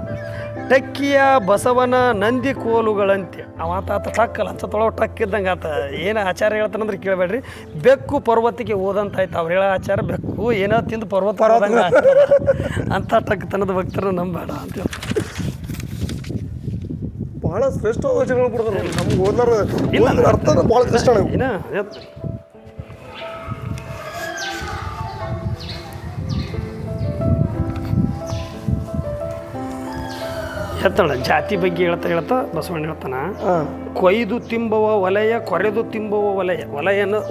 ಟಕ್ಕಿಯ ಬಸವನ ನಂದಿ ಕೋಲುಗಳಂತೆ. ಅವ ಆತ ಟಕ್ ಲಂಚ ತೊಳೋ ಟಕ್ ಇದ್ದಂಗೆ ಆತ. ಏನು ಆಚಾರ ಹೇಳ್ತಾನಂದ್ರೆ ಕೇಳಬೇಡ್ರಿ. ಬೆಕ್ಕು ಪರ್ವತಕ್ಕೆ ಓದಂತಾಯ್ತು. ಅವ್ರು ಹೇಳೋ ಆಚಾರ ಬೆಕ್ಕು ಏನೋ ತಿಂದು ಪರ್ವತ ಅಂತ ಟಕ್ತನದ ಭಕ್ತರು ನಂಬೇಡ ಅಂತ ಹೇಳ್ತಾರೆ. ಭಾಳ ಶ್ರೇಷ್ಠ ವಚನಗಳು ಕೊಡ್ತಾರೆ ನಮ್ಗೆ. ಓದ್ಲಾರ ಅರ್ಥ ಭಾಳ ಕಷ್ಟ. ಹೇಳ್ತಾಳೆ ಜಾತಿ ಬಗ್ಗೆ ಹೇಳ್ತಾ ಬಸವಣ್ಣ ಹೇಳ್ತಾನ, ಕೊಯ್ದು ತಿಂಬುವ ವಲಯ, ಕೊರೆದು ತಿಂಬುವ ವಲಯ.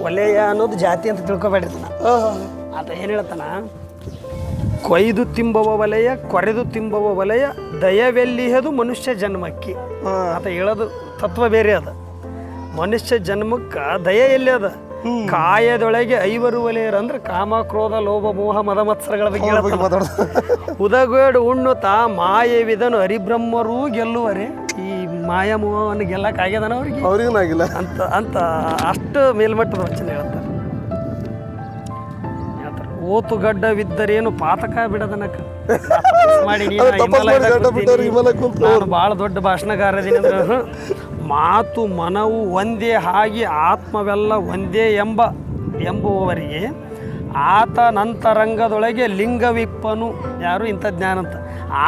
ವಲಯ ಅನ್ನೋದು ಜಾತಿ ಅಂತ ತಿಳ್ಕೊಬೇಡಿರ್ತಾನ ಆತ. ಏನು ಹೇಳ್ತಾನ, ಕೊಯ್ದು ತಿಂಬುವ ವಲಯ, ಕೊರೆದು ತಿಂಬುವ ವಲಯ, ದಯವೆಲ್ಲಿಹದು ಮನುಷ್ಯ ಜನ್ಮಕ್ಕೆ. ಆತ ಹೇಳೋದು ತತ್ವ ಬೇರೆ ಅದ. ಮನುಷ್ಯ ಜನ್ಮಕ್ಕೆ ದಯ ಎಲ್ಲಿ ಅದ? ಕಾಯದೊಳಗೆ 5 ವಲಯರು ಅಂದ್ರೆ ಕಾಮ, ಕ್ರೋಧ, ಲೋಭ, ಮೋಹ, ಮದ, ಮತ್ಸರಗಳ ಬಗ್ಗೆ ಉದಗೋಡು ಉಣ್ಣುತ್ತಾ ಮಾಯವಿದನು ಹರಿಬ್ರಹ್ಮರೂ ಗೆಲ್ಲುವರೆ. ಈ ಮಾಯ ಮೋಹವನ್ನು ಗೆಲ್ಲಕ್ಕಾಗ್ಯದನ ಅವ್ರಿಗಿಲ್ಲ ಅಂತ ಅಷ್ಟು ಮೇಲ್ಮಟ್ಟದ ವಚನ ಹೇಳ್ತಾರೆ. ಓತುಗಡ್ಡವಿದ್ದರೇನು ಪಾತಕ ಬಿಡದನಕ ಮಾಡಿ ನಾನು ಭಾಳ ದೊಡ್ಡ ಭಾಷಣಗಾರದೀನಿ ಅಂದ್ರೆ, ಮಾತು ಮನವು ಒಂದೇ ಆಗಿ ಆತ್ಮವೆಲ್ಲ ಒಂದೇ ಎಂಬುವವರಿಗೆ ಆತ ನಂತರಂಗದೊಳಗೆ ಲಿಂಗವಿಪ್ಪನು ಯಾರು ಇಂಥ ಜ್ಞಾನ ಅಂತ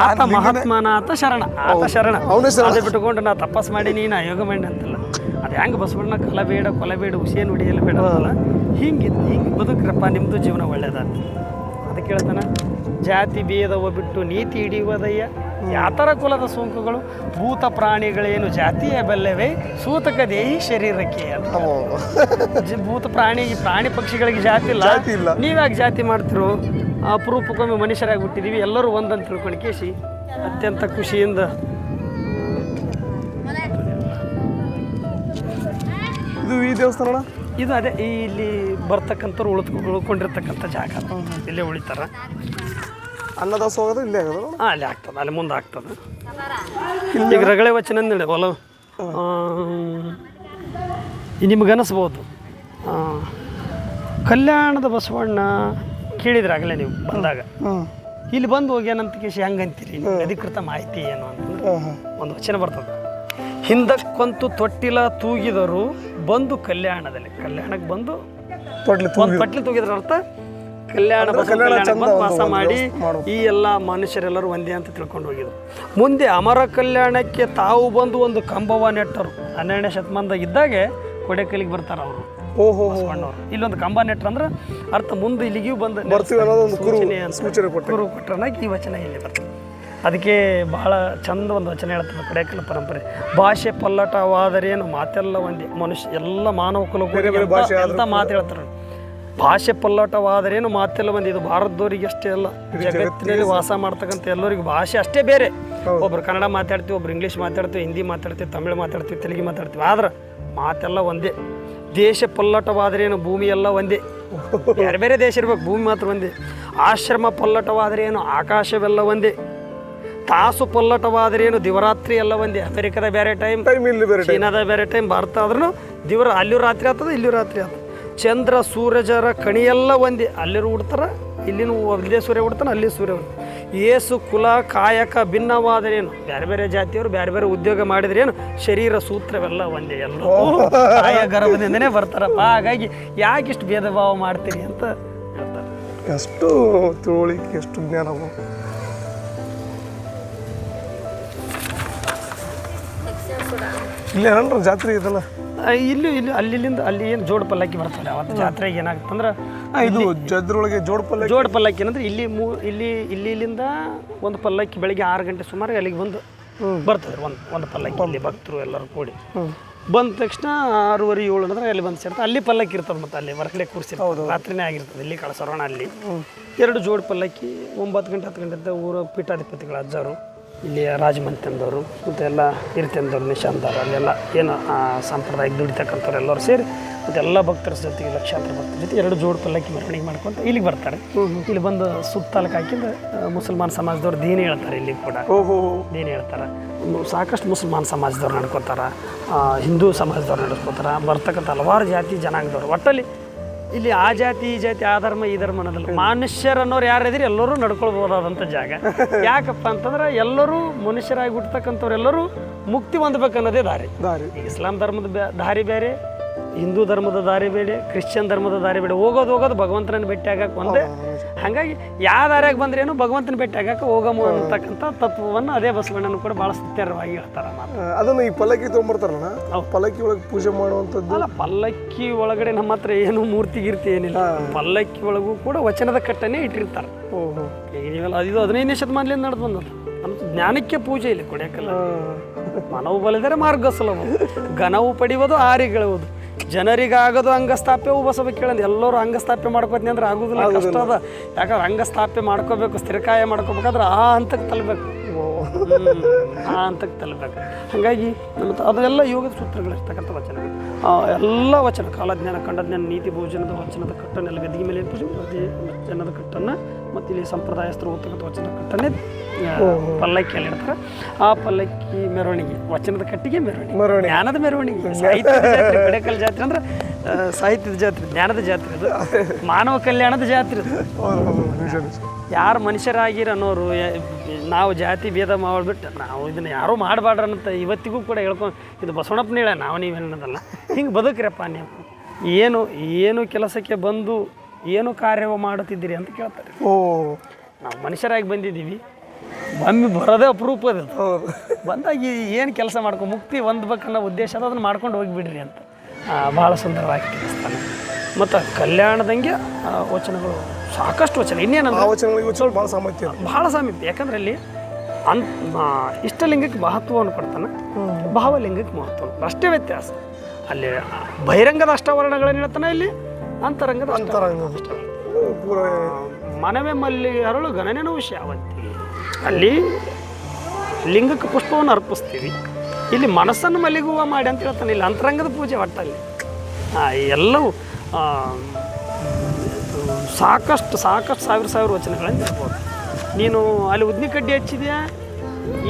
ಆತ ಮಹಾತ್ಮನಾಥ ಶರಣ ಆತ ಶರಣ ಅದೇ ಬಿಟ್ಟುಕೊಂಡು ನಾ ತಪಸ್ ಮಾಡೀನಿ ನಾ ಯೋಗ ಮಾಡಿ ಅಂತಲ್ಲ ಅದು ಹೆಂಗೆ ಬಸವಣ್ಣ ಕಲಬೇಡ ಕೊಲಬೇಡ ಹುಸಿಯನ್ನು ಹೊಡಿಯಲು ಬೇಡ ಅಂತಲ್ಲ ಹಿಂಗೆ ಬದುಕ್ರಪ್ಪ ನಿಮ್ಮದು ಜೀವನ ಒಳ್ಳೇದಾಗ್ತ ಅದಕ್ಕೆ ಹೇಳ್ತಾನೆ ಜಾತಿ ಭೇದವ ಬಿಟ್ಟು ನೀತಿ ಹಿಡಿಯುವುದಯ್ಯ ಯಾತರ ಕುಲದ ಸೋಂಕುಗಳು ಭೂತ ಪ್ರಾಣಿಗಳೇನು ಜಾತಿಯ ಬಲ್ಲವೇ ಸೂತಕ ದೇಹಿ ಶರೀರಕ್ಕೆ ಅಂತ ಭೂತ ಪ್ರಾಣಿ ಪಕ್ಷಿಗಳಿಗೆ ಜಾತಿ ಇಲ್ಲ ನೀವ್ಯಾಕೆ ಜಾತಿ ಮಾಡ್ತಿರೋ ಅಪರೂಪಕ್ಕೊಮ್ಮೆ ಮನುಷ್ಯರಾಗಿ ಹುಟ್ಟಿದೀವಿ ಎಲ್ಲರೂ ಒಂದಂತ ತಿಳ್ಕೊಂಡು ಕೇಸಿ ಅತ್ಯಂತ ಖುಷಿಯಿಂದ ಇದು ಈ ದೇವಸ್ಥಾನ ಇದು ಅದೇ ಇಲ್ಲಿ ಬರ್ತಕ್ಕಂಥವ್ರು ಉಳ್ಕೊಂಡಿರ್ತಕ್ಕಂಥ ಜಾಗ ಇಲ್ಲೇ ಉಳಿತಾರ ಅನ್ನದಾಸೋಹ ಹೋಗೋದು ಇಲ್ಲೇ ಆಗೋದು ಅಲ್ಲಿ ಆಗ್ತದೆ ಅಲ್ಲಿ ಮುಂದೆ ಆಗ್ತದೆ ಈಗ ರಗಳೆ ವಚನ ಅಂದೇಳಿ ಹೊಲ ನಿಮ್ಗೆ ಅನಿಸ್ಬೋದು ಕಲ್ಯಾಣದ ಬಸವಣ್ಣ ಕೇಳಿದ್ರೆ ಆಗಲೇ ನೀವು ಬಂದಾಗ ಇಲ್ಲಿ ಬಂದು ಹೋಗ್ಯಾನಂತ ಕೇಸಿ ಹೆಂಗಂತೀರಿ ಅಧಿಕೃತ ಮಾಹಿತಿ ಏನು ಅಂತಂದ್ರೆ ಒಂದು ವಚನ ಬರ್ತದೆ ಹಿಂದಕ್ಕೊಂತು ತೊಟ್ಟಿಲ ತೂಗಿದರು ಬಂದು ಕಲ್ಯಾಣಕ್ಕೆ ಬಂದು ಒಂದು ತೊಟ್ಟಿಲು ತೂಗಿದ್ರ ಅರ್ಥ ಕಲ್ಯಾಣ ಬಂದು ವಾಸ ಮಾಡಿ ಈ ಎಲ್ಲ ಮನುಷ್ಯರೆಲ್ಲರೂ ಒಂದೇ ಅಂತ ತಿಳ್ಕೊಂಡು ಹೋಗಿದ್ರು ಮುಂದೆ ಅಮರ ಕಲ್ಯಾಣಕ್ಕೆ ತಾವು ಬಂದು ಒಂದು ಕಂಬವ ನೆಟ್ಟರು 12ನೇ ಶತಮಾನದಾಗ ಇದ್ದಾಗೆ ಕೊಡೆಕಲ್ಲಿಗೆ ಬರ್ತಾರೆ ಅವರು ಬಸವಣ್ಣವ್ರು ಇಲ್ಲೊಂದು ಕಂಬ ನೆಟ್ರು ಅಂದ್ರೆ ಅರ್ಥ ಮುಂದೆ ಇಲ್ಲಿಗೂ ಬಂದು ಕುರು ಕೊಟ್ಟರನಾಗಿ ಈ ವಚನ ಇಲ್ಲಿ ಬರ್ತದೆ ಅದಕ್ಕೆ ಬಹಳ ಚಂದ ಒಂದು ವಚನ ಹೇಳ್ತದೆ ಕೊಡೆಕಲ್ ಪರಂಪರೆ ಭಾಷೆ ಪಲ್ಲಟವಾದರೇನು ಮಾತೆಲ್ಲ ಒಂದೇ ಮನುಷ್ಯ ಎಲ್ಲ ಮಾನವ ಕುಲಕ್ಕೆ ಅಂತ ಮಾತು ಹೇಳ್ತಾರೆ ಭಾಷೆ ಪಲ್ಲಟವಾದರೇನು ಮಾತೆಲ್ಲ ಒಂದೇ ಇದು ಭಾರತದವರಿಗೆ ಅಷ್ಟೇ ಅಲ್ಲ ಜಗತ್ತಿನಲ್ಲಿ ವಾಸ ಮಾಡ್ತಕ್ಕಂಥ ಎಲ್ಲರಿಗೂ ಭಾಷೆ ಅಷ್ಟೇ ಬೇರೆ ಒಬ್ರು ಕನ್ನಡ ಮಾತಾಡ್ತೀವಿ ಒಬ್ರು ಇಂಗ್ಲೀಷ್ ಮಾತಾಡ್ತೀವಿ ಹಿಂದಿ ಮಾತಾಡ್ತೀವಿ ತಮಿಳು ಮಾತಾಡ್ತೀವಿ ತೆಲುಗು ಮಾತಾಡ್ತೀವಿ ಆದ್ರೆ ಮಾತೆಲ್ಲ ಒಂದೇ ದೇಶ ಪಲ್ಲಟವಾದರೇನು ಭೂಮಿ ಎಲ್ಲ ಒಂದೇ ಬೇರೆ ಬೇರೆ ದೇಶ ಇರ್ಬೇಕು ಭೂಮಿ ಮಾತ್ರ ಒಂದೇ ಆಶ್ರಮ ಪಲ್ಲಟವಾದರೇನು ಆಕಾಶವೆಲ್ಲ ಒಂದೇ ತಾಸು ಪಲ್ಲಟವಾದರೇನು ದಿವರಾತ್ರಿ ಎಲ್ಲ ಒಂದೇ ಅಮೆರಿಕದ ಬೇರೆ ಟೈಮ್ ಚೀನಾದ ಬೇರೆ ಟೈಮ್ ಭಾರತ ಆದ್ರೂ ಅಲ್ಲಿಯೂ ರಾತ್ರಿ ಆಗ್ತದೆ ಇಲ್ಲಿಯೂ ರಾತ್ರಿ ಆಗ್ತದೆ ಚಂದ್ರ ಸೂರ್ಯಜರ ಕಣಿಯೆಲ್ಲ ಒಂದೇ ಅಲ್ಲಿರೂ ಉಡ್ತಾರ ಇಲ್ಲಿನೂ ಇಲ್ಲೇ ಸೂರ್ಯ ಉಡ್ತಾನೆ ಅಲ್ಲಿ ಸೂರ್ಯ ಏಸು ಕುಲ ಕಾಯಕ ಭಿನ್ನವಾದರೇನು ಬೇರೆ ಬೇರೆ ಜಾತಿಯವರು ಬೇರೆ ಬೇರೆ ಉದ್ಯೋಗ ಮಾಡಿದ್ರೇನು ಶರೀರ ಸೂತ್ರವೆಲ್ಲ ಒಂದೇ ಎಲ್ಲರೂ ಕಾಯ ಗರ್ಭದಿಂದನೇ ಬರ್ತಾರಪ್ಪ ಹಾಗಾಗಿ ಯಾಕಿಷ್ಟು ಭೇದ ಭಾವ ಮಾಡ್ತೀರಿ ಅಂತ ಹೇಳ್ತಾರೆ ಎಷ್ಟು ತಿಳುವಳಿಕೆ ಎಷ್ಟು ಜ್ಞಾನ ಇಲ್ಲಿ ಏನಂದ್ರೆ ಜಾತ್ರೆ ಇದಲ್ಲ ಇಲ್ಲಿ ಅಲ್ಲಿ ಏನು ಜೋಡ್ ಪಲ್ಲಕ್ಕಿ ಬರ್ತಾರೆ ಅವತ್ತು ಜಾತ್ರೆಗೆ ಏನಾಗುತ್ತಂದ್ರೆ ಇದು ಜದ್ರೊಳಗೆ ಜೋಡ್ ಪಲ್ಲಕ್ಕಿ ಏನಂದ್ರೆ ಇಲ್ಲಿಂದ ಒಂದು ಪಲ್ಲಕ್ಕಿ ಬೆಳಿಗ್ಗೆ 6 ಗಂಟೆ ಸುಮಾರು ಅಲ್ಲಿಗೆ ಬಂದು ಬರ್ತದೆ ಒಂದು ಪಲ್ಲಕ್ಕಿ ಇಲ್ಲಿ ಭಕ್ತರು ಎಲ್ಲರೂ ಕೂಡಿ ಬಂದ ತಕ್ಷಣ 6:30 7 ಅಂದ್ರೆ ಅಲ್ಲಿ ಬಂದು ಸೇರ್ತಾರೆ ಅಲ್ಲಿ ಪಲ್ಲಕ್ಕಿ ಇರ್ತದೆ ಮತ್ತು ಅಲ್ಲಿ ಹೊರಗಡೆ ಕೂರಿಸಿರ್ತಾರೆ ರಾತ್ರಿನೇ ಆಗಿರ್ತದೆ ಇಲ್ಲಿ ಕಳಸರೋಣ ಅಲ್ಲಿ 2 ಜೋಡ್ ಪಲ್ಲಕ್ಕಿ 9 ಗಂಟೆ 10 ಗಂಟೆ ಊರ ಪೀಠಾಧಿಪತಿಗಳ ಅಜ್ಜರು ಇಲ್ಲಿ ರಾಜಮಂತ್ಯಂದವರು ಮತ್ತು ಎಲ್ಲ ಹಿರಿತಂದವರು ನಿಶಾಂತರು ಅಲ್ಲೆಲ್ಲ ಏನು ಸಾಂಪ್ರದಾಯಿಕ ದುಡಿತಕ್ಕಂಥವ್ರು ಎಲ್ಲರೂ ಸೇರಿ ಮತ್ತು ಎಲ್ಲ ಭಕ್ತರ ಜೊತೆಗೆ ಲಕ್ಷಾಂತರ ಭಕ್ತರ ಜೊತೆ 2 ಜೋಡ್ ಪಲ್ಲಕ್ಕಿ ಮೆರವಣಿಗೆ ಮಾಡ್ಕೊತ ಇಲ್ಲಿಗೆ ಬರ್ತಾರೆ ಇಲ್ಲಿ ಬಂದು ಸುತ್ತಲಕ್ಕೆ ಹಾಕಿದ್ದು ಮುಸಲ್ಮಾನ್ ಸಮಾಜದವ್ರು ದೀನಿ ಹೇಳ್ತಾರೆ ಇಲ್ಲಿ ಕೂಡ ದೀನಿ ಹೇಳ್ತಾರೆ ಸಾಕಷ್ಟು ಮುಸಲ್ಮಾನ್ ಸಮಾಜದವ್ರು ನಡ್ಕೋತಾರೆ ಹಿಂದೂ ಸಮಾಜದವ್ರು ನಡೆಸ್ಕೋತಾರೆ ಬರ್ತಕ್ಕಂಥ ಹಲವಾರು ಜಾತಿ ಜನಾಂಗದವ್ರು ಒಟ್ಟಲ್ಲಿ ಇಲ್ಲಿ ಆ ಜಾತಿ ಈ ಜಾತಿ ಆ ಧರ್ಮ ಈ ಧರ್ಮ ಅನ್ನೋದಿಲ್ಲ ಮನುಷ್ಯರನ್ನೋರು ಯಾರಿದ್ರೆ ಎಲ್ಲರೂ ನಡ್ಕೊಳ್ಬೋದಾದಂಥ ಜಾಗ ಯಾಕಪ್ಪ ಅಂತಂದ್ರೆ ಎಲ್ಲರೂ ಮನುಷ್ಯರಾಗಿ ಹುಟ್ಟತಕ್ಕಂಥವ್ರು ಎಲ್ಲರೂ ಮುಕ್ತಿ ಹೊಂದಬೇಕನ್ನೋದೇ ದಾರಿ ಈಗ ಇಸ್ಲಾಂ ಧರ್ಮದ ದಾರಿ ಬೇರೆ ಹಿಂದೂ ಧರ್ಮದ ದಾರಿ ಬೇರೆ ಕ್ರಿಶ್ಚಿಯನ್ ಧರ್ಮದ ದಾರಿ ಬೇರೆ ಹೋಗೋದು ಭಗವಂತನ ಭೇಟಿ ಆಗಕ್ಕೆ ಒಂದೇ ಹಾಗಾಗಿ ಯಾವ ದಾರಿಯಾಗಿ ಬಂದ್ರೇನು ಭಗವಂತನ ಭೇಟಿ ಆಗಕ್ಕೆ ಹೋಗಮು ಅಂತಕ್ಕಂಥ ತತ್ವವನ್ನು ಅದೇ ಬಸವಣ್ಣನ ಕೂಡ ಭಾಳ ಸತ್ಯರವಾಗಿ ಹೇಳ್ತಾರೆ ಅದನ್ನು ಈ ಪಲ್ಲಕ್ಕಿ ತೊಗೊಂಬರ್ತಾರಣ್ಣ ಪಲ್ಲಕ್ಕಿ ಒಳಗೆ ಪೂಜೆ ಮಾಡುವಂಥದ್ದು ಅಲ್ಲ ಪಲ್ಲಕ್ಕಿ ಒಳಗಡೆ ನಮ್ಮ ಹತ್ರ ಏನು ಮೂರ್ತಿ ಗೀರ್ತಿ ಏನಿಲ್ಲ ಪಲ್ಲಕ್ಕಿ ಒಳಗೂ ಕೂಡ ವಚನದ ಕಟ್ಟನೆ ಇಟ್ಟಿರ್ತಾರೆ ಈಗ ನೀವೆಲ್ಲ ಇದು 15ನೇ ಶತಮಾನದಿಂದ ನಡೆದು ಬಂದದ್ದು ನಮ್ಮ ಜ್ಞಾನಕ್ಕೆ ಪೂಜೆ ಇಲ್ಲಿ ಕೊಡೆಕಲ್ಲ ಮನವು ಬಲಿದರೆ ಮಾರ್ಗ ಸುಲಭ ಘನವು ಪಡೆಯುವುದು ಆರಿಗೆಳುವುದು ಜನರಿಗಾಗೋದು ಅಂಗಸ್ಥಾಪ್ಯವು ಬಸವ ಕೇಳಂದು ಎಲ್ಲರೂ ಅಂಗಸ್ಥಾಪ್ಯ ಮಾಡ್ಕೋತೀನಿ ಅಂದ್ರೆ ಆಗೋದಿಲ್ಲ ಕಷ್ಟ ಅದ ಯಾಕಂದ್ರೆ ಅಂಗಸ್ಥಾಪ್ಯ ಮಾಡ್ಕೋಬೇಕು ಸ್ಥಿರಕಾಯ ಮಾಡ್ಕೋಬೇಕಾದ್ರೆ ಆ ಹಂತಕ್ಕೆ ತಲಬೇಕು ಹಾಗಾಗಿ ಮತ್ತು ಅದೆಲ್ಲ ಯೋಗದ ಸೂತ್ರಗಳಿರ್ತಕ್ಕಂಥ ವಚನಗಳು ಎಲ್ಲ ವಚನ ಕಾಲಜ್ಞಾನ ಖಂಡಜ್ಞಾನ ನೀತಿ ಭೋಜನದ ವಚನದ ಕಟ್ಟನ್ನೆಲ್ಲ ಗದ್ದಿಗೆ ಮೇಲೆ ಪೂಜೆ ವಚನದ ಕಟ್ಟನ್ನು ಮತ್ತು ಇಲ್ಲಿ ಸಂಪ್ರದಾಯಸ್ಥರು ಓದ್ತಕ್ಕಂಥ ವಚನ ಕಟ್ಟನ್ನೇ ಪಲ್ಲಕ್ಕಿಯಲ್ಲಿ ಇಡ್ತಾರೆ ಆ ಪಲ್ಲಕ್ಕಿ ಮೆರವಣಿಗೆ ವಚನದ ಕಟ್ಟಿಗೆ ಮೆರವಣಿಗೆ ಜ್ಞಾನದ ಮೆರವಣಿಗೆ ಸಾಹಿತ್ಯದ ಜಾತ್ರೆ ಕೊಡೆಕಲ್ ಜಾತ್ರೆ ಅಂದ್ರೆ ಸಾಹಿತ್ಯದ ಜಾತ್ರೆ ಜ್ಞಾನದ ಜಾತ್ರೆ ಅದು ಮಾನವ ಕಲ್ಯಾಣದ ಜಾತ್ರೆ ಅದು ಯಾರು ಮನುಷ್ಯರಾಗಿರೋರು ನಾವು ಜಾತಿ ಭೇದ ಮಾಡಿಬಿಟ್ಟು ನಾವು ಇದನ್ನು ಯಾರೂ ಮಾಡಬಾರ್ದು ಅನ್ನಂತ ಇವತ್ತಿಗೂ ಕೂಡ ಹೇಳ್ಕೊಂಡು ಇದು ಬಸವಣ್ಣಪ್ಪನ ಹೇಳ ನಾವು ನೀವೇನದಲ್ಲ ಹಿಂಗೆ ಬದುಕ್ರಪ್ಪ ನೀವು ಏನು ಕೆಲಸಕ್ಕೆ ಬಂದು ಏನು ಕಾರ್ಯವ ಮಾಡುತ್ತಿದ್ದೀರಿ ಅಂತ ಕೇಳ್ತಾರೆ. ಓ ನಾವು ಮನುಷ್ಯರಾಗಿ ಬಂದಿದ್ದೀವಿ, ಒಮ್ಮೆ ಬರೋದೇ ಅಪರೂಪದ ಬಂದಾಗ ಏನು ಕೆಲಸ ಮುಕ್ತಿ ಹೊಂದ್ಬೇಕನ್ನೋ ಉದ್ದೇಶ ಅದ, ಅದನ್ನು ಮಾಡ್ಕೊಂಡು ಹೋಗಿಬಿಡ್ರಿ ಅಂತ ಭಾಳ ಸುಂದರವಾಗಿ ತಿಳಿಸ್ತಾನೆ. ಮತ್ತು ಕಲ್ಯಾಣದಂಗೆ ವಚನಗಳು ಸಾಕಷ್ಟು ವಚನ. ಇನ್ನೇನಂದ್ರೆ ವಚನಗಳಿಗೆ ಭಾಳ ಸಾಮರ್ಥ್ಯ, ಭಾಳ ಸಾಮೀಪ್ಯ. ಯಾಕಂದ್ರೆ ಅಲ್ಲಿ ಇಷ್ಟಲಿಂಗಕ್ಕೆ ಮಹತ್ವವನ್ನು ಕೊಡ್ತಾನೆ, ಭಾವಲಿಂಗಕ್ಕೆ ಮಹತ್ವವನ್ನು, ಅಷ್ಟೇ ವ್ಯತ್ಯಾಸ. ಅಲ್ಲಿ ಬಹಿರಂಗದ ಅಷ್ಟವರ್ಣಗಳನ್ನು ಹೇಳ್ತಾನೆ, ಇಲ್ಲಿ ಅಂತರಂಗದ ಮನವೇ ಮಲ್ಲಿಗೆ ಅರಳು ಗಣನೆನೂ ಶಾವಂತಿ. ಅಲ್ಲಿ ಲಿಂಗಕ್ಕೆ ಪುಷ್ಪವನ್ನು ಅರ್ಪಿಸ್ತೀವಿ, ಇಲ್ಲಿ ಮನಸ್ಸನ್ನು ಮಲ್ಲಿಗೆ ಹೂವು ಮಾಡಿ ಅಂತ ಹೇಳ್ತಾನೆ. ಇಲ್ಲಿ ಅಂತರಂಗದ ಪೂಜೆ ಒಟ್ಟಲ್ಲಿ ಎಲ್ಲವೂ ಸಾಕಷ್ಟು ಸಾವಿರ ವಚನಗಳನ್ನು ಇರ್ಬೋದು. ನೀನು ಅಲ್ಲಿ ಉದ್ನಿ ಕಡ್ಡಿ ಹಚ್ಚಿದೆಯಾ,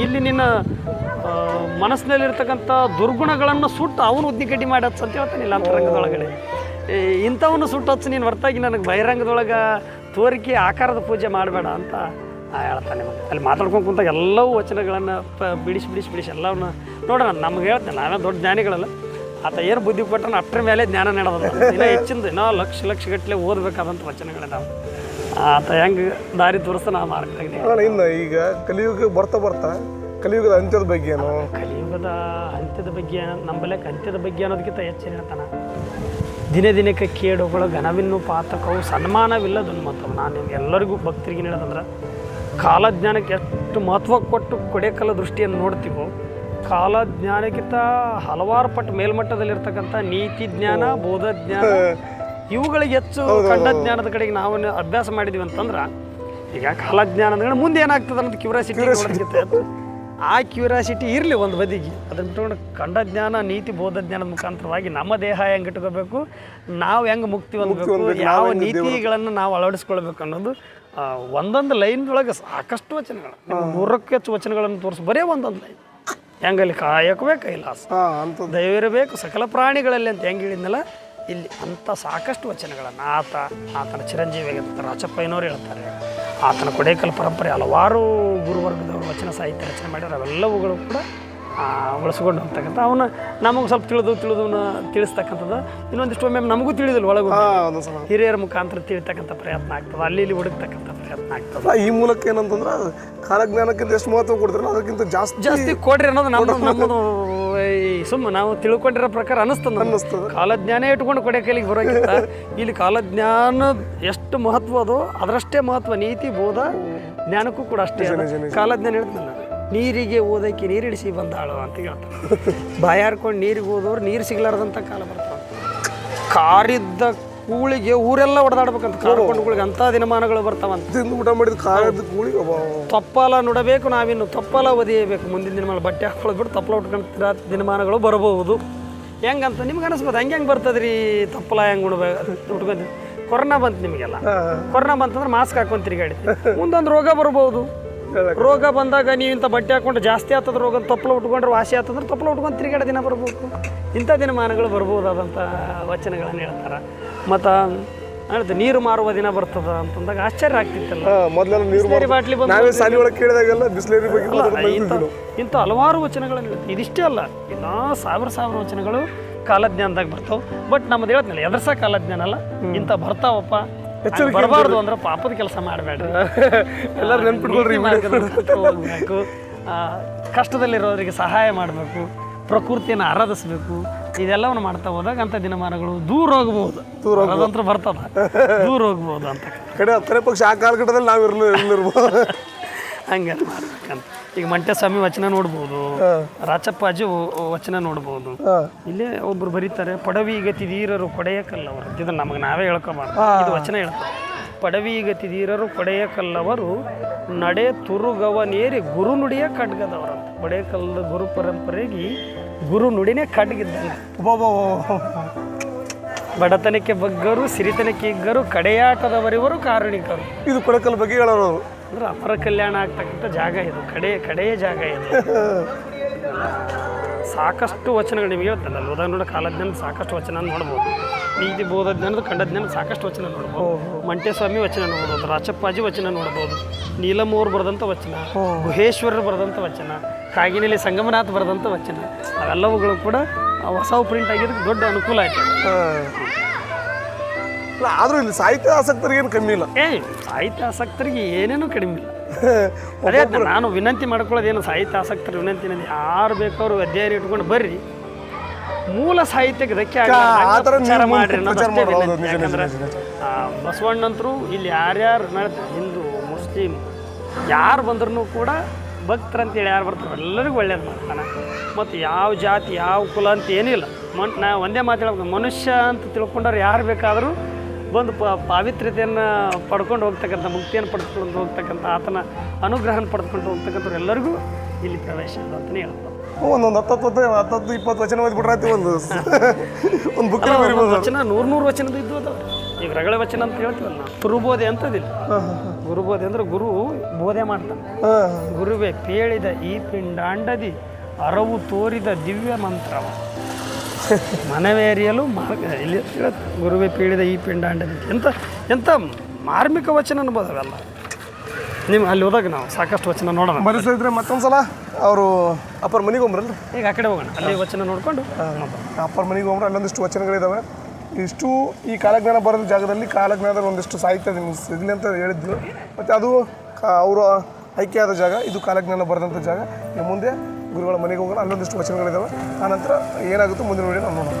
ಇಲ್ಲಿ ನಿನ್ನ ಮನಸ್ಸಿನಲ್ಲಿರ್ತಕ್ಕಂಥ ದುರ್ಗುಣಗಳನ್ನು ಸುಟ್ಟು ಅವನು ಉದ್ನಿ ಕಡ್ಡಿ ಮಾಡಿ ಹಚ್ಚ ಅಂತ ಹೇಳ್ತಾನೆ. ಇಲ್ಲ ಅಂತರಂಗದೊಳಗಡೆ ಇಂಥವನ್ನು ಸುಟ್ಟು ಹಚ್ಚು, ನೀನು ಹೊರತಾಗಿ ನನಗೆ ಬಹಿರಂಗದೊಳಗೆ ತೋರಿಕೆ ಆಕಾರದ ಪೂಜೆ ಮಾಡಬೇಡ ಅಂತ ಹೇಳ್ತಾನೆ. ಅಲ್ಲಿ ಮಾತಾಡ್ಕೊಂಡು ಕುಂತಾಗ ಎಲ್ಲವೂ ವಚನಗಳನ್ನು ಬಿಡಿಸಿ ಎಲ್ಲವನ್ನ ನೋಡೋಣ. ನಮ್ಗೆ ಹೇಳ್ತೇನೆ, ನಾವೇ ದೊಡ್ಡ ಜ್ಞಾನಿಗಳಲ್ಲ, ಆತ ಏನು ಬುದ್ಧಿ ಕೊಟ್ಟರೆ ಅಷ್ಟರ ಮೇಲೆ ಜ್ಞಾನ ನೀಡೋದು. ಇನ್ನೂ ಹೆಚ್ಚಿಂದು ಇನ್ನೂ ಲಕ್ಷ ಗಟ್ಟಲೆ ಓದಬೇಕಾದಂಥ ವಚನಗಳೇ ನಾವು. ಆತ ಹೆಂಗೆ ದಾರಿ ತೋರಿಸ್ತಾ ನಾವು ಮಾರ್ಗದಾಗ. ಇನ್ನು ಈಗ ಕಲಿಯುಗ ಬರ್ತಾ ಕಲಿಯುಗದ ಅಂತ್ಯದ ಬಗ್ಗೆ ಏನು, ಕಲಿಯುಗದ ಅಂತ್ಯದ ಬಗ್ಗೆ ನಂಬಲಕ್ಕೆ ಅಂತ್ಯದ ಬಗ್ಗೆ ಅನ್ನೋದಕ್ಕಿಂತ ಹೆಚ್ಚಿನ ಹೇಳ್ತಾನೆ. ದಿನಕ್ಕೆ ಕೇಡುಗಳು ಘನವಿನ್ನು ಪಾತಕವು ಸನ್ಮಾನವಿಲ್ಲದನ್ನು ಮತ್ತು ನಾನು ಎಲ್ಲರಿಗೂ ಭಕ್ತರಿಗೆ ಹೇಳೋದಂದ್ರೆ, ಕಾಲಜ್ಞಾನಕ್ಕೆ ಎಷ್ಟು ಮಹತ್ವ ಕೊಟ್ಟು ಕೊಡೆಕಲ್ಲ ದೃಷ್ಟಿಯನ್ನು ನೋಡ್ತೀವೋ, ಕಾಲಜ್ಞಾನಕ್ಕಿಂತ ಹಲವಾರು ಪಟ್ಟು ಮೇಲ್ಮಟ್ಟದಲ್ಲಿರ್ತಕ್ಕಂಥ ನೀತಿ ಜ್ಞಾನ, ಬೋಧ ಜ್ಞಾನ, ಇವುಗಳಿಗೆ ಹೆಚ್ಚು ಕಂಡ ಜ್ಞಾನದ ಕಡೆಗೆ ನಾವು ಅಭ್ಯಾಸ ಮಾಡಿದ್ವಿ ಅಂತಂದ್ರೆ, ಈಗ ಕಾಲಜ್ಞಾನ ಅಂದ್ರೆ ಮುಂದೆ ಏನಾಗ್ತದೆ ಅನ್ನೋದು ಕ್ಯೂರಿಯಾಸಿಟಿ ನೋಡೋದಕ್ಕಿಂತ ಆ ಕ್ಯೂರಿಯಾಸಿಟಿ ಇರಲಿ ಒಂದು ಬದಿಗೆ. ಅದನ್ನು ಬಿಟ್ಕೊಂಡು ಕಂಡ ಜ್ಞಾನ, ನೀತಿ, ಬೋಧ ಜ್ಞಾನದ ಮುಖಾಂತರವಾಗಿ ನಮ್ಮ ದೇಹ ಹೆಂಗೆ ಇಟ್ಕೋಬೇಕು, ನಾವು ಹೆಂಗೆ ಮುಕ್ತಿ ಹೊಂದಬೇಕು, ಯಾವ ನೀತಿಗಳನ್ನು ನಾವು ಅಳವಡಿಸ್ಕೊಳ್ಬೇಕು ಅನ್ನೋದು ಒಂದೊಂದು ಲೈನ್ದೊಳಗೆ ಸಾಕಷ್ಟು ವಚನಗಳು, 100ಕ್ಕೂ ಹೆಚ್ಚು ವಚನಗಳನ್ನು ತೋರಿಸಿ ಬರೀ ಒಂದೊಂದು ಲೈನ್. ಹೆಂಗಲ್ಲಿ ಕಾಯಕವೇ ಕೈಲಾಸ, ದೈವಿರಬೇಕು ಸಕಲ ಪ್ರಾಣಿಗಳಲ್ಲಿ ಅಂತ ಹೆಂಗೆ ಹೇಳಿದ್ನಲ್ಲ, ಇಲ್ಲಿ ಅಂಥ ಸಾಕಷ್ಟು ವಚನಗಳನ್ನು ಆತನ ಚಿರಂಜೀವಿಯಾಗಿರ್ತಾರೆ ರಾಚಪ್ಪಯ್ಯನವರು ಹೇಳ್ತಾರೆ. ಆತನ ಕೊಡೇಕಲ್ ಪರಂಪರೆ ಹಲವಾರು ಗುರುವರ್ಗದವರು ವಚನ ಸಾಹಿತ್ಯ ರಚನೆ ಮಾಡ್ಯಾರ. ಅವೆಲ್ಲವುಗಳು ಕೂಡ ಬಳಸ್ಕೊಂಡು ಹೋಗ್ತಕ್ಕಂಥ ಅವನ್ನ ನಮಗೆ ಸ್ವಲ್ಪ ತಿಳಿಸ್ತಕ್ಕಂಥದ್ದು. ಇನ್ನೊಂದಿಷ್ಟು ಒಮ್ಮೆ ನಮಗೂ ತಿಳಿದಿಲ್ಲ, ಒಳಗೂ ಹಿರಿಯರ ಮುಖಾಂತರ ತಿಳಿತಕ್ಕಂಥ ಪ್ರಯತ್ನ ಆಗ್ತದೆ, ಅಲ್ಲಿ ಹುಡುಕ್ತಕ್ಕಂಥ ಪ್ರಯತ್ನ ಆಗ್ತದೆ. ಈ ಮೂಲಕ ಏನಂತಂದ್ರೆ ಕಾಲಜ್ಞಾನಕ್ಕಿಂತ ಎಷ್ಟು ಮಹತ್ವ ಕೊಡ್ತಾರೆ ಅದಕ್ಕಿಂತ ಜಾಸ್ತಿ ಕೊಡ್ರಿ ಅನ್ನೋದು ನಮ್ಮದು ಸುಮ್ಮನೆ ನಾವು ತಿಳ್ಕೊಂಡಿರೋ ಪ್ರಕಾರ ಅನ್ನಿಸ್ತದೆ. ಕಾಲಜ್ಞಾನ ಇಟ್ಕೊಂಡು ಕೊಡೆಕೈಲಿಗೆ ಬರೋಕ್ಕಿಂತ ಇಲ್ಲಿ ಕಾಲಜ್ಞಾನ ಎಷ್ಟು ಮಹತ್ವ ಅದೋ ಅದರಷ್ಟೇ ಮಹತ್ವ ನೀತಿ, ಬೋಧ, ಜ್ಞಾನಕ್ಕೂ ಕೂಡ ಅಷ್ಟೇ. ಕಾಲಜ್ಞಾನ ಹೇಳ್ತಾನೆ, ನೀರಿಗೆ ಓದಕ್ಕೆ ನೀರಿಡಿಸಿ ಬಂದಾಳು ಅಂತ ಹೇಳ್ತಾರೆ. ಬಾಯಾರ್ಕೊಂಡು ನೀರಿಗೆ ಹೋದವ್ರು ನೀರು ಸಿಗ್ಲಾರ್ದಂಥ ಕಾಲ ಬರ್ತಾವೆ. ಕಾರಿದ್ದ ಕೂಳಿಗೆ ಊರೆಲ್ಲ ಹೊಡೆದಾಡ್ಬೇಕಂತ, ಕಾರ್ಕೊಂಡುಗಳಿಗೆ ಅಂಥ ದಿನಮಾನಗಳು ಬರ್ತಾವಂತ. ಊಟ ಮಾಡಿದ ಕಾರಿದ್ದ ಕೂಳಿ ತಪ್ಪಲ ನುಡಬೇಕು, ನಾವಿನ್ನು ತಪ್ಪಲ ಒದಿಯಬೇಕು. ಮುಂದಿನ ದಿನಮಾನ ಬಟ್ಟೆ ಹಾಕೊಳ್ಬಿಟ್ಟು ತಪ್ಪಲ ಉಟ್ಕೊಂತ ದಿನಮಾನಗಳು ಬರಬಹುದು. ಹೆಂಗಂತ ನಿಮ್ಗೆ ಅನಿಸ್ಬೋದು, ಹೆಂಗೆ ಬರ್ತದ್ರಿ ತಪ್ಪಲ ಹೆಂಗೆ ಉಟ್ಕೊಂತ. ಕೊರೋನಾ ಬಂತು, ನಿಮಗೆಲ್ಲ ಕೊರೋನಾ ಬಂತಂದ್ರೆ ಮಾಸ್ಕ್ ಹಾಕೊಂಡು ತಿರುಗಾಡಿದ್ವಿ. ಮುಂದೊಂದು ರೋಗ ಬರ್ಬೋದು. ರೋಗ ಬಂದಾಗ ನೀವು ಇಂಥ ಬಟ್ಟೆ ಹಾಕೊಂಡು ಜಾಸ್ತಿ ಆಗ್ತದ ರೋಗ, ತಪ್ಪಲ ಉಟ್ಕೊಂಡ್ರೆ ವಾಸಿ ಆಗ್ತದ್ರೆ ತಪ್ಪಲ ಉಟ್ಕೊಂಡು ತಿರುಗಾಡೋ ದಿನ ಬರ್ಬೇಕು. ಇಂಥ ದಿನಮಾನಗಳು ಬರ್ಬೋದಾದಂಥ ವಚನಗಳನ್ನು ಹೇಳ್ತಾರೆ. ಮತ್ತು ಹೇಳ್ತೆ ನೀರು ಮಾರುವ ದಿನ ಬರ್ತದ ಅಂತಂದಾಗ ಆಶ್ಚರ್ಯ ಆಗ್ತಿತ್ತಲ್ಲ. ಮೊದಲೆಲ್ಲ ಬಾಟ್ಲಿ ಇಂಥ ಹಲವಾರು ವಚನಗಳನ್ನು ಹೇಳ್ತೀವಿ. ಇದಿಷ್ಟೇ ಅಲ್ಲ, ಇನ್ನೂ ಸಾವಿರ ವಚನಗಳು ಕಾಲಜ್ಞಾನದಾಗ ಬರ್ತಾವೆ. ಬಟ್ ನಮ್ಮದು ಹೇಳ್ತಿಲ್ಲ ಎದರ್ಸ ಕಾಲಜ್ಞಾನ ಅಲ್ಲ, ಇಂಥ ಬರ್ತಾವಪ್ಪ, ಬರಬಾರ್ದು ಅಂದ್ರೆ ಪಾಪದ ಕೆಲಸ ಮಾಡಬೇಡ್ರಿ. ಎಲ್ಲರೂ ನೆನ್ಪಿಟ್ಕೊಳ್ರಿ, ಹೋಗ್ಬೇಕು, ಕಷ್ಟದಲ್ಲಿರೋರಿಗೆ ಸಹಾಯ ಮಾಡಬೇಕು, ಪ್ರಕೃತಿಯನ್ನು ಆರಾಧಿಸ್ಬೇಕು. ಇದೆಲ್ಲವನ್ನು ಮಾಡ್ತಾ ಹೋದಾಗ ಅಂಥ ದಿನಮಾನಗಳು ದೂರ ಹೋಗ್ಬೋದು. ಅದಂತೂ ಬರ್ತದ, ದೂರ ಹೋಗ್ಬೋದು ಅಂತ ಕಡೆ ಹತ್ತನೇ ಪಕ್ಷ ಆ ಕಾಲಘಟ್ಟದಲ್ಲಿ ನಾವು ಇರ್ಬೋದು. ಹಂಗೆ ಮಾಡ್ಬೇಕಂತ. ಈಗ ಮಂಟೇಸ್ವಾಮಿ ವಚನ ನೋಡ್ಬೋದು, ರಾಚಪ್ಪಾಜಿ ವಚನ ನೋಡ್ಬೋದು. ಇಲ್ಲೇ ಒಬ್ರು ಬರೀತಾರೆ, ಪಡವಿಗತಿದೀರರು ಕೊಡೆಯ ಕಲ್ಲವರು. ಇದನ್ನು ನಮಗೆ ನಾವೇ ಹೇಳ್ಕೊಬಾರ್ದು, ಇದು ವಚನ ಹೇಳ್ತಾರೆ. ಪಡವಿಗತಿದೀರರು ಕೊಡೆಯ ಕಲ್ಲವರು ನಡೆ ತುರುಗವನೇರಿ ಗುರು ನುಡಿಯ ಖಡ್ಗದವರಂತ. ಕೊಡೆಕಲ್ಲದ ಗುರು ಪರಂಪರೆಗೆ ಗುರು ನುಡಿನೇ ಖಡ್ಗಿದ್ದಂಗೆ. ಬಡತನಕ್ಕೆ ಬಗ್ಗರು, ಸಿರಿತನಕ್ಕೆ ಇಗ್ಗರು, ಕಡೆಯಾಟದವರಿವರು ಕಾರುಣಿಕರು. ಇದು ಕೊಡೆಕಲ್ ಬಗ್ಗೆ ಹೇಳೋರು ಅಂದ್ರೆ ಅಪರ ಕಲ್ಯಾಣ ಆಗ್ತಕ್ಕಂಥ ಜಾಗ ಇದು, ಕಡೆಯ ಜಾಗ ಇದು. ಸಾಕಷ್ಟು ವಚನಗಳು ನಿಮಗೆ ಹೇಳ್ತಾನೆ. ಅಲ್ಲಿ ಉದಾಹರಣೆ ಕಾಲಜ್ಞಾನದ ಸಾಕಷ್ಟು ವಚನ ನೋಡ್ಬೋದು, ನೀತಿ ಬೋಧ ಜ್ಞಾನದ ಖಂಡಜ್ಞಾನದ ಸಾಕಷ್ಟು ವಚನ ನೋಡ್ಬೋದು, ಮಂಟೇಸ್ವಾಮಿ ವಚನ ನೋಡ್ಬೋದು, ರಾಚಪ್ಪಾಜಿ ವಚನ ನೋಡ್ಬೋದು, ನೀಲಮ್ ಅವ್ರು ಬರೆದಂಥ ವಚನ, ಗುಹೇಶ್ವರರು ಬರೆದಂಥ ವಚನ, ಕಾಗಿನೆಲೆ ಸಂಗಮನಾಥ್ ಬರೆದಂಥ ವಚನ, ಅವೆಲ್ಲವುಗಳು ಕೂಡ ಹೊಸ ಪ್ರಿಂಟ್ ಆಗಿದ್ದಕ್ಕೆ ದೊಡ್ಡ ಅನುಕೂಲ ಆಯ್ತು. ಆದ್ರೂ ಇಲ್ಲಿ ಸಾಹಿತ್ಯ ಆಸಕ್ತರಿಗೆ ಏನು ಕಮ್ಮಿ ಇಲ್ಲ. ಸಾಹಿತ್ಯ ಆಸಕ್ತರಿಗೆ ಏನೇನೂ ಕಡಿಮೆ ಇಲ್ಲ. ಅದೇ ನಾನು ವಿನಂತಿ ಮಾಡ್ಕೊಳ್ಳೋದೇನು ಸಾಹಿತ್ಯ ಆಸಕ್ತರ ವಿನಂತಿ ಯಾರು ಬೇಕಾದ್ರು ಅಧ್ಯಯನ ಇಟ್ಕೊಂಡು ಬರ್ರಿ, ಮೂಲ ಸಾಹಿತ್ಯಕ್ಕೆ ಧಕ್ಕೆ ವಿಚಾರ ಮಾಡ್ರಿ. ಯಾಕಂದ್ರೆ ಬಸವಣ್ಣಂತರು ಇಲ್ಲಿ ಯಾರ್ಯಾರು ಹಿಂದೂ ಮುಸ್ಲಿಂ ಯಾರು ಬಂದ್ರೂ ಕೂಡ ಭಕ್ತರಂತೇಳಿ ಯಾರು ಬರ್ತಾರೆ ಎಲ್ಲರಿಗೂ ಒಳ್ಳೇದು ಮಾಡ್ತಾನೆ. ಮತ್ತು ಯಾವ ಜಾತಿ ಯಾವ ಕುಲ ಅಂತ ಏನಿಲ್ಲ. ನಾ ಒಂದೇ ಮಾತು ಹೇಳ್ಬೇಕು, ಮನುಷ್ಯ ಅಂತ ತಿಳ್ಕೊಂಡವ್ರು ಯಾರು ಬೇಕಾದರೂ ಬಂದು ಪಾವಿತ್ರ್ಯತೆಯನ್ನು ಪಡ್ಕೊಂಡು ಹೋಗ್ತಕ್ಕಂಥ, ಮುಕ್ತಿಯನ್ನು ಪಡ್ಕೊಂಡು ಹೋಗ್ತಕ್ಕಂಥ, ಆತನ ಅನುಗ್ರಹನ ಪಡ್ಕೊಂಡು ಹೋಗ್ತಕ್ಕಂಥವ್ರು ಎಲ್ಲರಿಗೂ ಇಲ್ಲಿ ಪ್ರವೇಶ ಇಲ್ಲ ಅಂತಲೇ ಹೇಳ್ತಾರೆ. ಒಂದೊಂದು 10-20 ವಚನ ಓದ್ಬಿಟ್ರಾಯ್ತು. ಒಂದು ಬುಕ್ ವಚನ 100 ವಚನದ ಇದ್ದು ಅದಾವ. ಈಗ ರಗಳ ವಚನ ಅಂತ ಹೇಳ್ತೀವಲ್ಲ ನಾವು, ಗುರುಬೋಧೆ ಅಂತದಿಲ್ಲ. ಗುರುಬೋಧೆ ಅಂದ್ರೆ ಗುರು ಬೋಧೆ ಮಾಡ್ತಾನೆ. ಗುರುವೇ ಪೇಳಿದ ಈ ಪಿಂಡಾಂಡದಿ ಅರವು ತೋರಿದ ದಿವ್ಯ ಮಂತ್ರವ ಮನವೇರಿಯಲು ಮಾರ್ಗ. ಇಲ್ಲಿ ಗುರುವೇ ಪೇಳಿದ ಈ ಪಿಂಡಾಂಡದಿ ಎಂಥ ಮಾರ್ಮಿಕ ವಚನ ಅನ್ಬೋದವೆಲ್ಲ. ನೀವು ಅಲ್ಲಿ ಹೋದಾಗ ನಾವು ಸಾಕಷ್ಟು ವಚನ ನೋಡೋಣ. ಬರೆಸಿದ್ರೆ ಮತ್ತೊಂದ್ಸಲ ಅವರು ಅಪ್ಪರ ಮನೆಗೆ ಹೋಗ್ರಲ್ಲ, ಈಗ ಆ ಕಡೆ ಹೋಗೋಣ, ಅಲ್ಲಿ ವಚನ ನೋಡಿಕೊಂಡು ಅಪ್ಪರ ಮನೆಗೆ ಹೋಗ್ರೆ ಅಲ್ಲೊಂದಿಷ್ಟು ವಚನಗಳಿದ್ದಾವೆ. ಇಷ್ಟು ಈ ಕಾಲಜ್ಞಾನ ಬರೋದ ಜಾಗದಲ್ಲಿ ಕಾಲಜ್ಞಾನದಲ್ಲಿ ಒಂದಿಷ್ಟು ಸಾಹಿತ್ಯ ಸಿಗಲಿ ಅಂತ ಹೇಳಿದ್ರು. ಮತ್ತು ಅದು ಅವರು ಆಯ್ಕೆಯಾದ ಜಾಗ, ಇದು ಕಾಲಜ್ಞಾನ ಬರೆದಂಥ ಜಾಗ. ಮುಂದೆ ಗುರುಗಳ ಮನೆಗೆ ಹೋಗೋಣ, ಅಲ್ಲೊಂದಿಷ್ಟು ವಚನಗಳಿದ್ದಾವೆ. ಆನಂತರ ಏನಾಗುತ್ತೋ ಮುಂದಿನ ವಿಡಿಯೋ ನಾವು ನೋಡೋಣ.